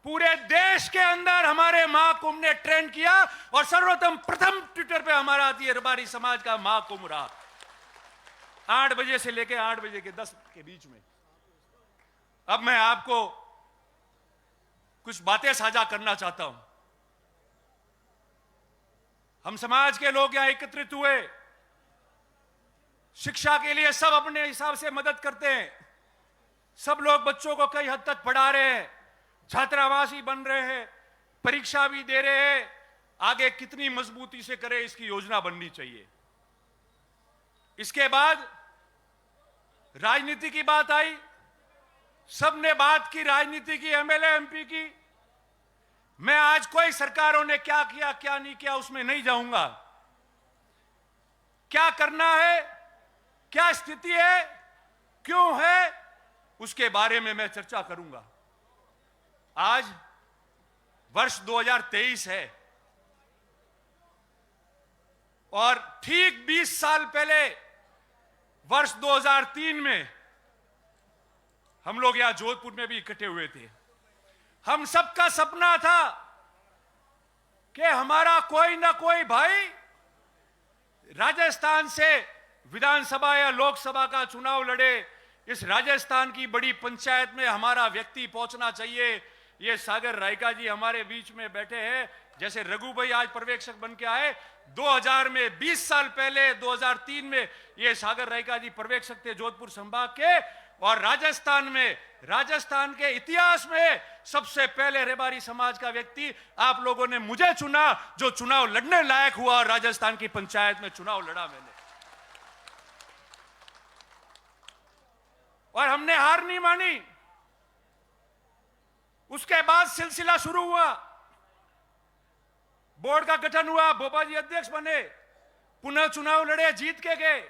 पूरे देश के अंदर हमारे महाकुंभ ने ट्रेंड किया, और सर्वप्रथम प्रथम ट्विटर पे हमारा रबारी समाज का महाकुंभ रहा। 8 बजे से लेकर 8 बजे के 10 के बीच में। अब मैं आपको कुछ बातें साझा करना चाहता हूं। हम समाज के लोग यहां एकत्रित हुए, शिक्षा के लिए सब अपने हिसाब से मदद करते हैं। सब लोग बच्चों को कई हद तक पढ़ा रहे हैं, छात्रावासी बन रहे हैं, परीक्षा भी दे रहे हैं। आगे कितनी मजबूती से करें इसकी योजना बननी चाहिए। इसके बाद राजनीति की बात आई, सबने बात की राजनीति की, एमएलए एमपी की। मैं आज कोई सरकारों ने क्या किया क्या नहीं किया उसमें नहीं जाऊंगा। क्या करना है, क्या स्थिति है, क्यों है, उसके बारे में मैं चर्चा करूंगा। आज वर्ष 2023 है, और ठीक 20 साल पहले वर्ष 2003 में हम लोग यहां जोधपुर में भी इकट्ठे हुए थे। हम सबका सपना था कि हमारा कोई ना कोई भाई राजस्थान से विधानसभा या लोकसभा का चुनाव लड़े। इस राजस्थान की बड़ी पंचायत में हमारा व्यक्ति पहुंचना चाहिए। ये सागर रायका जी हमारे बीच में बैठे हैं, जैसे रघु भाई आज पर्यवेक्षक बन के आए। 2000 में 20 साल पहले 2003 में ये सागर रायका जी पर्यवेक्षक थे जोधपुर संभाग के, और राजस्थान के इतिहास में सबसे पहले रेबारी समाज का व्यक्ति आप लोगों ने मुझे चुना, जो चुनाव लड़ने लायक हुआ, और राजस्थान की पंचायत में चुनाव लड़ा मैंने। और हमने हार नहीं मानी। उसके बाद सिलसिला शुरू हुआ, बोर्ड का गठन हुआ, बोबा जी अध्यक्ष बने, पुनः चुनाव लड़े, जीत के गए।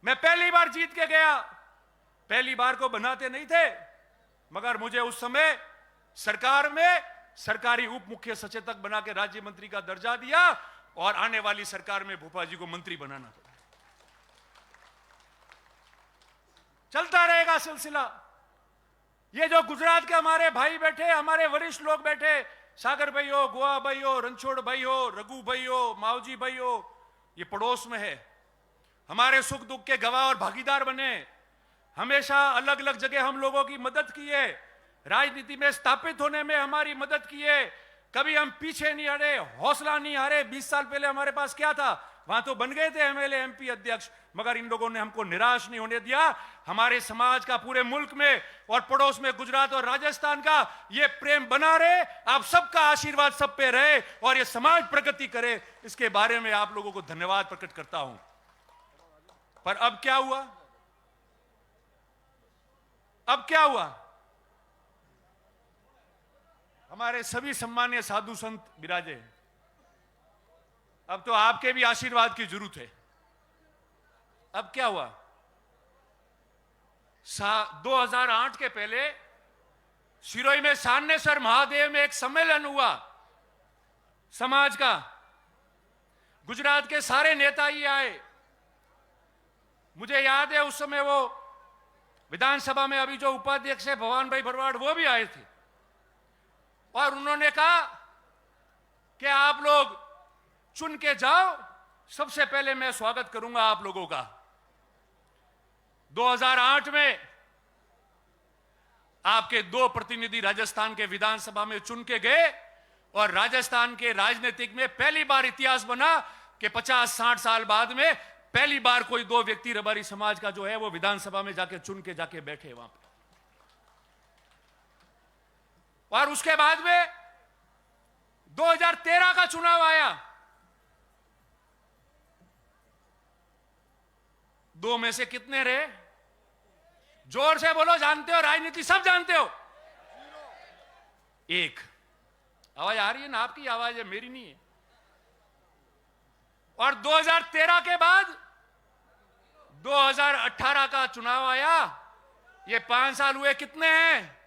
मैं पहली बार जीत के गया। पहली बार को बनाते नहीं थे, मगर मुझे उस समय सरकार में सरकारी उप मुख्य सचेतक बना के राज्य मंत्री का दर्जा दिया, और आने वाली सरकार में भोपा जी को मंत्री बनाना पड़ा। चलता रहेगा सिलसिला। ये जो गुजरात के हमारे भाई बैठे, हमारे वरिष्ठ लोग बैठे, सागर भाई हो, गोवा भाई हो, रणछोड़ भाई हो, रघु भाई हो, मावजी भाई हो, ये पड़ोस में है, हमारे सुख दुख के गवाह और भागीदार बने, हमेशा अलग अलग जगह हम लोगों की मदद की है, राजनीति में स्थापित होने में हमारी मदद की है, कभी हम पीछे नहीं हटे, हौसला नहीं हारे। 20 साल पहले हमारे पास क्या था, वहां तो बन गए थे एमएलए एमपी अध्यक्ष, मगर इन लोगों ने हमको निराश नहीं होने दिया। हमारे समाज का पूरे मुल्क में और पड़ोस में गुजरात और राजस्थान का ये प्रेम बना रहे, आप सबका आशीर्वाद सब पे रहे और ये समाज प्रगति करे, इसके बारे में आप लोगों को धन्यवाद प्रकट करता हूं। पर अब क्या हुआ, अब क्या हुआ, हमारे सभी सम्मानीय साधु संत विराजे, अब तो आपके भी आशीर्वाद की जरूरत है। अब क्या हुआ, 2008 के पहले सिरोही में सान्नेसर महादेव में एक सम्मेलन हुआ समाज का, गुजरात के सारे नेता ही आए। मुझे याद है उस समय वो विधानसभा में अभी जो उपाध्यक्ष है भवान भाई भरवाड़, वो भी आए थे और उन्होंने कहा कि आप लोग चुन के जाओ, सबसे पहले मैं स्वागत करूंगा आप लोगों का। 2008 में आपके 2 प्रतिनिधि राजस्थान के विधानसभा में चुन के गए और राजस्थान के राजनीतिक में पहली बार इतिहास बना कि 50-60 साल बाद में पहली बार कोई 2 व्यक्ति रबारी समाज का जो है वो विधानसभा में जाके चुन के जाके बैठे वहां पे। और उसके बाद में 2013 का चुनाव आया, 2 में से कितने रहे, जोर से बोलो, जानते हो, राजनीति सब जानते हो। 1 आवाज आ रही है ना, आपकी आवाज है, मेरी नहीं है। और 2013 के बाद 2018 का चुनाव आया, ये 5 साल हुए, कितने हैं,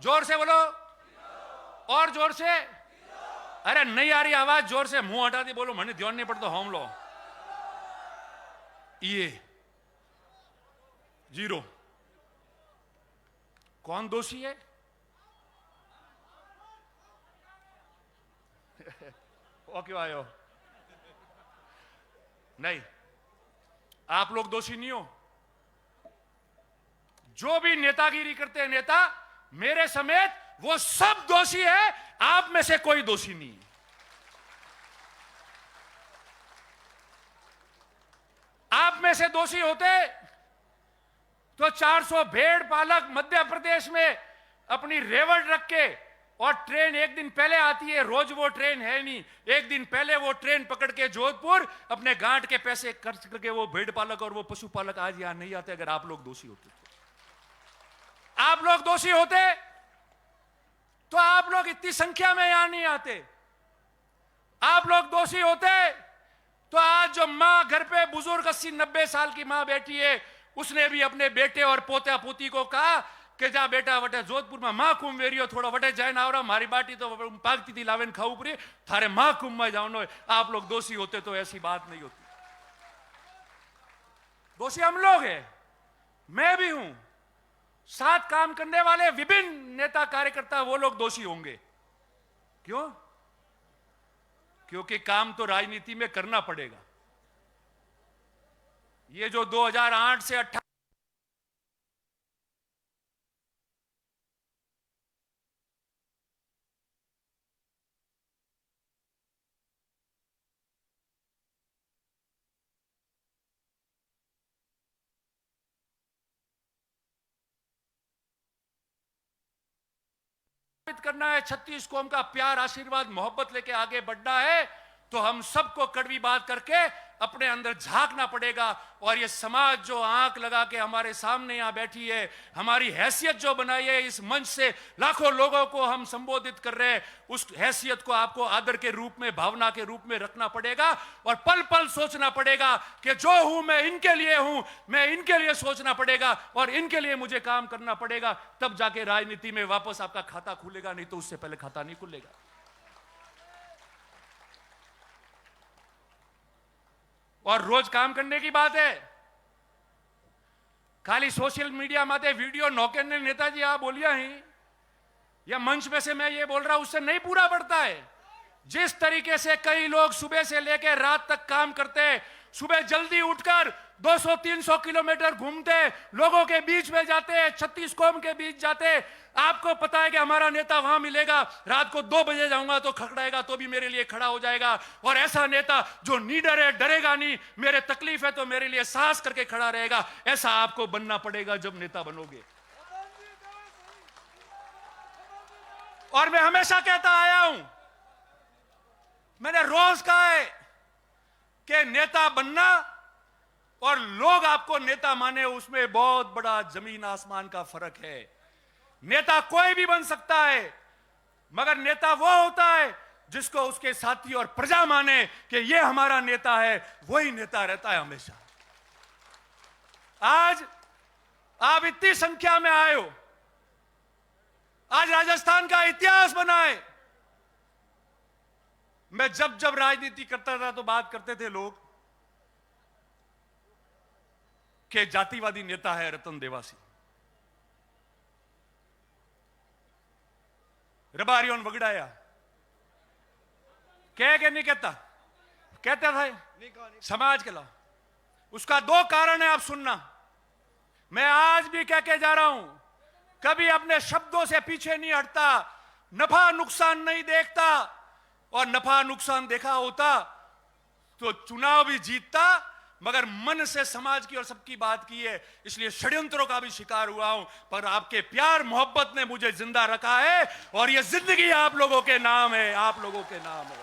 जोर से बोलो, और जोर से, अरे नहीं आ रही आवाज, जोर से, मुंह हटा दी बोलो, मैंने ध्यान नहीं पड़ता, हम लो, ये 0। कौन दोषी है, वो क्यों आए हो, नहीं, आप लोग दोषी नहीं हो। जो भी नेतागिरी करते हैं नेता, मेरे समेत, वो सब दोषी है, आप में से कोई दोषी नहीं। आप में से दोषी होते तो 400 भेड़ पालक मध्य प्रदेश में अपनी रेवड़ रख के, और ट्रेन एक दिन पहले आती है, रोज वो ट्रेन है नहीं, एक दिन पहले वो ट्रेन पकड़ के जोधपुर अपने गांठ के पैसे खर्च करके वो भेड़ पालक और वो पशुपालक आज यहां नहीं आते। अगर आप लोग दोषी होते, आप लोग दोषी होते तो आप लोग इतनी संख्या में यहां नहीं आते। आप लोग दोषी होते तो आज जो मां घर पे बुजुर्ग 80-90 साल की मां बैठी है, उसने भी अपने बेटे और पोता पोती को कहा कि जा बेटा वटे जोधपुर में मां कुंभ वेरियो थोड़ा वटे जाए ना, और हमारी बाटी तो पागती थी लावेन खाऊ पड़ी, थारे मां कुंभ में जाओ। आप लोग दोषी होते तो ऐसी बात नहीं होती। दोषी हम लोग हैं, मैं भी हूं, साथ काम करने वाले विभिन्न नेता कार्यकर्ता, वो लोग दोषी होंगे। क्यों? क्योंकि काम तो राजनीति में करना पड़ेगा। ये जो 2008 से 18 करना है, 36 कौम का प्यार, आशीर्वाद, मोहब्बत लेके आगे बढ़ना है, तो हम सबको कड़वी बात करके अपने अंदर झांकना पड़ेगा। और ये समाज जो आंख लगा के हमारे सामने यहां बैठी है, हमारी हैसियत जो बनाई है, इस मंच से लाखों लोगों को हम संबोधित कर रहे हैं, उस हैसियत को आपको आदर के रूप में, भावना के रूप में रखना पड़ेगा और पल पल सोचना पड़ेगा कि जो हूं मैं इनके लिए हूं, मैं इनके लिए सोचना पड़ेगा और इनके लिए मुझे काम करना पड़ेगा। तब जाके राजनीति में वापस आपका खाता खुलेगा, नहीं तो उससे पहले खाता नहीं खुलेगा। और रोज काम करने की बात है, खाली सोशल मीडिया माते वीडियो नौके ने नेताजी आप बोलिया ही या मंच में से मैं ये बोल रहा हूं उससे नहीं पूरा पड़ता है। जिस तरीके से कई लोग सुबह से लेकर रात तक काम करते, सुबह जल्दी उठकर 200-300 किलोमीटर घूमते, लोगों के बीच में जाते, 36 कौम के बीच जाते। आपको पता है कि हमारा नेता वहां मिलेगा, रात को 2 बजे जाऊंगा तो खड़खड़ाएगा तो भी मेरे लिए खड़ा हो जाएगा। और ऐसा नेता जो निडर है, डरेगा नहीं, मेरे तकलीफ है तो मेरे लिए साहस करके खड़ा रहेगा, ऐसा आपको बनना पड़ेगा जब नेता बनोगे। और मैं हमेशा कहता आया हूं, मैंने रोज कहा है कि नेता बनना और लोग आपको नेता माने, उसमें बहुत बड़ा जमीन आसमान का फर्क है। नेता कोई भी बन सकता है, मगर नेता वो होता है जिसको उसके साथी और प्रजा माने कि ये हमारा नेता है, वही नेता रहता है हमेशा। आज आप इतनी संख्या में आए हो, आज राजस्थान का इतिहास बना है। मैं जब जब राजनीति करता था तो बात करते थे लोग कि जातिवादी नेता है रतन देवासी, रबारियों ने बगड़ाया, कह के नहीं कहता, कहता था समाज के ला। उसका 2 कारण है, आप सुनना। मैं आज भी कह के जा रहा हूं, कभी अपने शब्दों से पीछे नहीं हटता, नफा नुकसान नहीं देखता, और नफा नुकसान देखा होता तो चुनाव भी जीतता, मगर मन से समाज की और सबकी बात की है, इसलिए षड्यंत्रों का भी शिकार हुआ हूं। पर आपके प्यार मोहब्बत ने मुझे जिंदा रखा है, और यह जिंदगी आप लोगों के नाम है, आप लोगों के नाम है।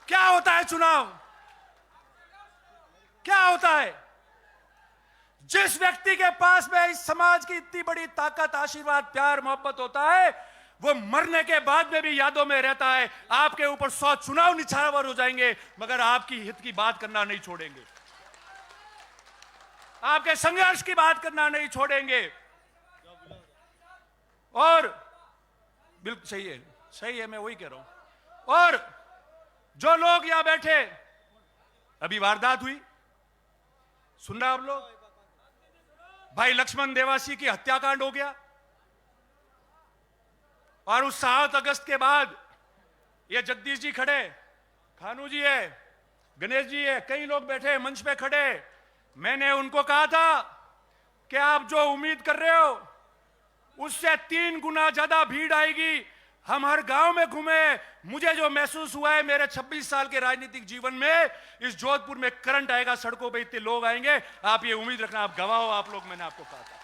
क्या होता है चुनाव? क्या होता है? जिस व्यक्ति के पास में इस समाज की इतनी बड़ी ताकत, आशीर्वाद, प्यार, मोहब्बत होता है, वो मरने के बाद में भी यादों में रहता है। आपके ऊपर 100 चुनाव निछावर हो जाएंगे, मगर आपकी हित की बात करना नहीं छोड़ेंगे, आपके संघर्ष की बात करना नहीं छोड़ेंगे। और बिल्कुल सही है, सही है, मैं वही कह रहा हूं। और जो लोग यहां बैठे, अभी वारदात हुई, सुन रहे आप लोग, भाई लक्ष्मण देवासी की हत्याकांड हो गया, और उस 7 अगस्त के बाद ये जगदीश जी खड़े, खानू जी है, गणेश जी है, कई लोग बैठे मंच पे खड़े। मैंने उनको कहा था कि आप जो उम्मीद कर रहे हो उससे 3 गुना ज्यादा भीड़ आएगी। हम हर गांव में घूमे, मुझे जो महसूस हुआ है मेरे 26 साल के राजनीतिक जीवन में, इस जोधपुर में करंट आएगा, सड़कों पे इतने लोग आएंगे, आप ये उम्मीद रखना, आप गवाह हो आप लोग। मैंने आपको कहा था।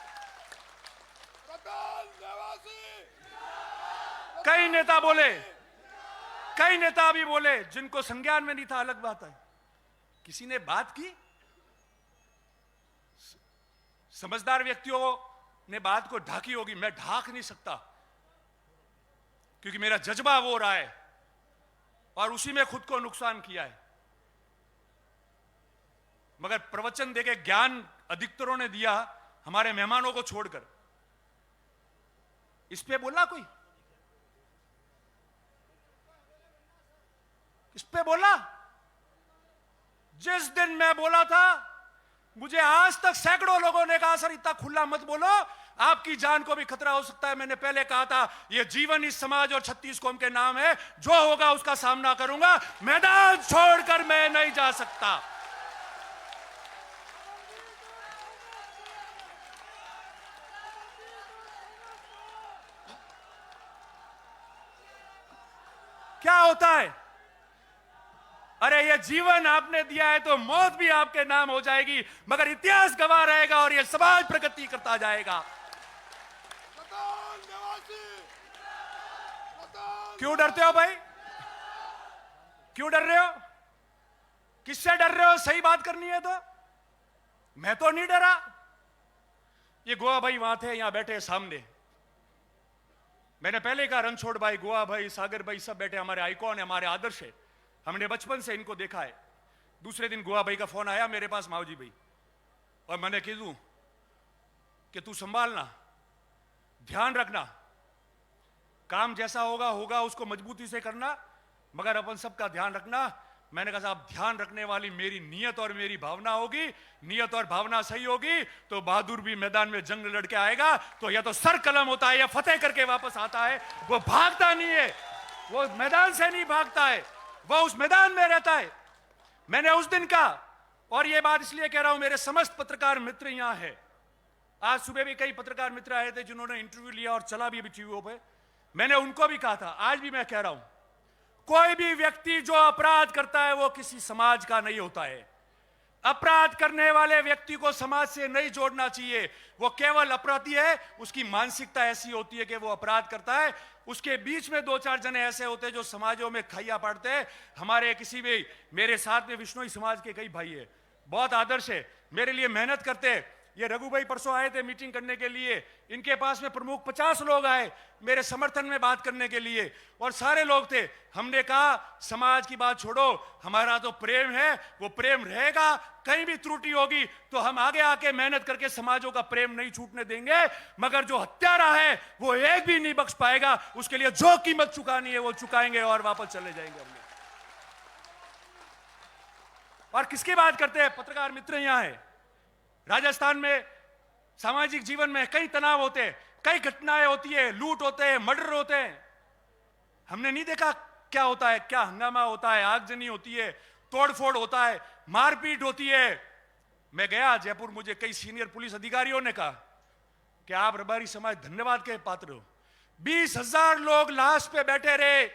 कई नेता बोले, कई नेता भी बोले, जिनको संज्ञान में नहीं था, अलग बात है। किसी ने बात की, समझदार व्यक्तियों ने बात को ढाकी होगी, मैं ढाक नहीं सकता, क्योंकि मेरा जज्बा वो रहा है और उसी में खुद को नुकसान किया है। मगर प्रवचन देके ज्ञान अधिकतरों ने दिया, हमारे मेहमानों को छोड़कर। इस पे बोला कोई? इस पे बोला? जिस दिन मैं बोला था, मुझे आज तक सैकड़ों लोगों ने कहा सर इतना खुला मत बोलो, आपकी जान को भी खतरा हो सकता है। मैंने पहले कहा था, यह जीवन इस समाज और 36 कौम के नाम है, जो होगा उसका सामना करूंगा, मैदान छोड़कर मैं नहीं जा सकता। क्या होता है? अरे ये जीवन आपने दिया है तो मौत भी आपके नाम हो जाएगी, मगर इतिहास गवाह रहेगा और ये समाज प्रगति करता जाएगा। क्यों डरते हो भाई? क्यों डर रहे हो? किससे डर रहे हो? सही बात करनी है तो। मैं तो नहीं डरा। ये गोवा भाई वहां थे, यहां बैठे सामने। मैंने पहले कहा, रणछोड़ भाई, गोवा भाई, सागर भाई सब बैठे, हमारे आइकॉन है, हमारे आदर्श है, हमने बचपन से इनको देखा है। दूसरे दिन गोवा भाई का फोन आया मेरे पास, मावजी भाई, और मैंने कह दूं कि तू संभालना, ध्यान रखना, काम जैसा होगा होगा, उसको मजबूती से करना, मगर अपन सबका ध्यान रखना। मैंने कहा साहब ध्यान रखने वाली मेरी नीयत और मेरी भावना होगी, नीयत और भावना सही होगी तो बहादुर भी मैदान में जंग लड़ के आएगा तो या तो सर कलम होता है या फतेह करके वापस आता है। वो भागता नहीं है, वो मैदान से नहीं भागता है, वो उस मैदान में रहता है। मैंने उस दिन का, और ये बात इसलिए कह रहा हूं मेरे समस्त पत्रकार मित्र यहां है, आज सुबह भी कई पत्रकार मित्र आए थे जिन्होंने इंटरव्यू लिया और चला भी टीवी पे, मैंने उनको भी कहा था, आज भी मैं कह रहा हूं, कोई भी व्यक्ति जो अपराध करता है वो किसी समाज का नहीं होता है। अपराध करने वाले व्यक्ति को समाज से नहीं जोड़ना चाहिए, वो केवल अपराधी है, उसकी मानसिकता ऐसी होती है कि वो अपराध करता है, उसके बीच में दो चार जने ऐसे होते हैं जो समाजों में खैया पाड़ते हैं। हमारे किसी भी, मेरे साथ में विष्णोई समाज के कई भाई है, बहुत आदर्श है, मेरे लिए मेहनत करते हैं। ये रघु भाई परसों आए थे मीटिंग करने के लिए, इनके पास में प्रमुख 50 लोग आए मेरे समर्थन में बात करने के लिए, और सारे लोग थे। हमने कहा समाज की बात छोड़ो, हमारा तो प्रेम है, वो प्रेम रहेगा, कहीं भी त्रुटि होगी तो हम आगे आके मेहनत करके समाजों का प्रेम नहीं छूटने देंगे, मगर जो हत्यारा है वो एक भी नहीं बख्श पाएगा, उसके लिए जो कीमत चुकानी है वो चुकाएंगे और वापस चले जाएंगे हम लोग। और किसकी बात करते हैं, पत्रकार मित्र यहां है। राजस्थान में सामाजिक जीवन में कई तनाव होते हैं, कई घटनाएं होती है, लूट होते हैं, मर्डर होते हैं। हमने नहीं देखा क्या होता है, क्या हंगामा होता है, आगजनी होती है, तोड़फोड़ होता है, मारपीट होती है। मैं गया जयपुर, मुझे कई सीनियर पुलिस अधिकारियों ने कहा कि आप रबारी समाज धन्यवाद के पात्र हो। 20,000 लोग लाश पे बैठे रहे,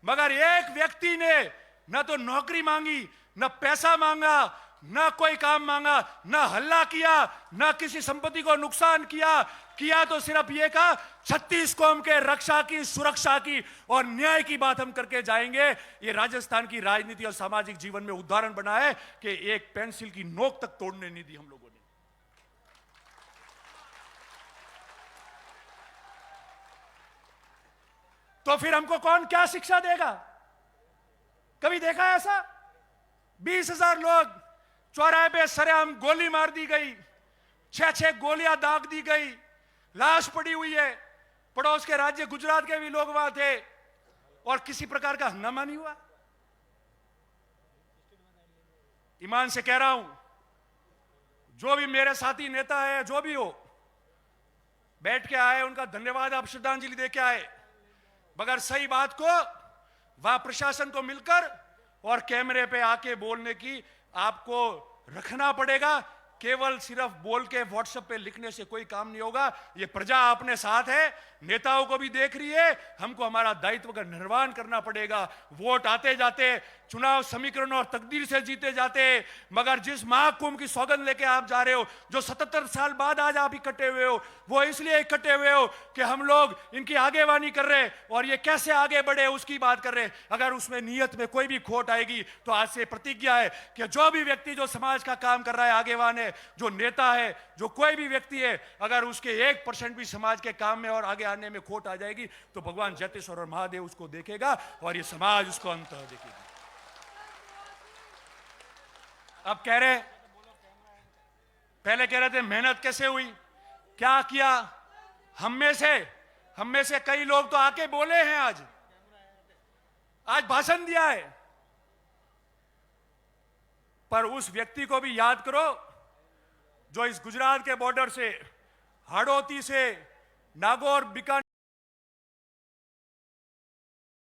मगर एक व्यक्ति ने न तो नौकरी मांगी, न पैसा मांगा, ना कोई काम मांगा, ना हल्ला किया, ना किसी संपत्ति को नुकसान किया तो सिर्फ ये कहा 36 कौम के रक्षा की, सुरक्षा की और न्याय की बात हम करके जाएंगे। ये राजस्थान की राजनीति और सामाजिक जीवन में उदाहरण बना है कि एक पेंसिल की नोक तक तोड़ने नहीं दी हम लोगों ने। तो फिर हमको कौन क्या शिक्षा देगा? कभी देखा है ऐसा? 20,000 लोग चौराहे पे सरेआम गोली मार दी गई, 6-6 गोलियां दाग दी गई, लाश पड़ी हुई है। पड़ोस के राज्य गुजरात के भी लोग वहां थे और किसी प्रकार का हंगामा नहीं हुआ। ईमान से कह रहा हूं, जो भी मेरे साथी नेता है, जो भी हो, बैठ के आए उनका धन्यवाद, आप श्रद्धांजलि दे के आए, मगर सही बात को वहां प्रशासन को मिलकर और कैमरे पे आके बोलने की आपको रखना पड़ेगा। केवल सिर्फ बोल के व्हाट्सएप पे लिखने से कोई काम नहीं होगा। ये प्रजा अपने साथ है, नेताओं को भी देख रही है, हमको हमारा दायित्व का निर्वहन करना पड़ेगा। वोट आते जाते, चुनाव समीकरण और तकदीर से जीते जाते, मगर जिस महाकुंभ की सौगंध लेके आप जा रहे हो, जो 77 साल बाद आज आप इकट्ठे हुए हो, वो इसलिए इकट्ठे हुए हो कि हम लोग इनकी आगेवानी कर रहे और ये कैसे आगे बढ़े उसकी बात कर रहे। अगर उसमें नीयत में कोई भी खोट आएगी तो आज से प्रतिज्ञा है कि जो भी व्यक्ति जो समाज का काम कर रहा है, आगेवान है, जो नेता है, जो कोई भी व्यक्ति है, अगर उसके 1% भी समाज के काम में और आगे आने में खोट आ जाएगी तो भगवान जयतेश्वर और महादेव उसको देखेगा और ये समाज उसको अंत देखेगी। अब कह रहे, पहले कह रहे थे मेहनत कैसे हुई, क्या किया। हम में से कई लोग तो आके बोले हैं, आज भाषण दिया है, पर उस व्यक्ति को भी याद करो जो इस गुजरात के बॉर्डर से, हाड़ौती से, नागौर, बीकानेर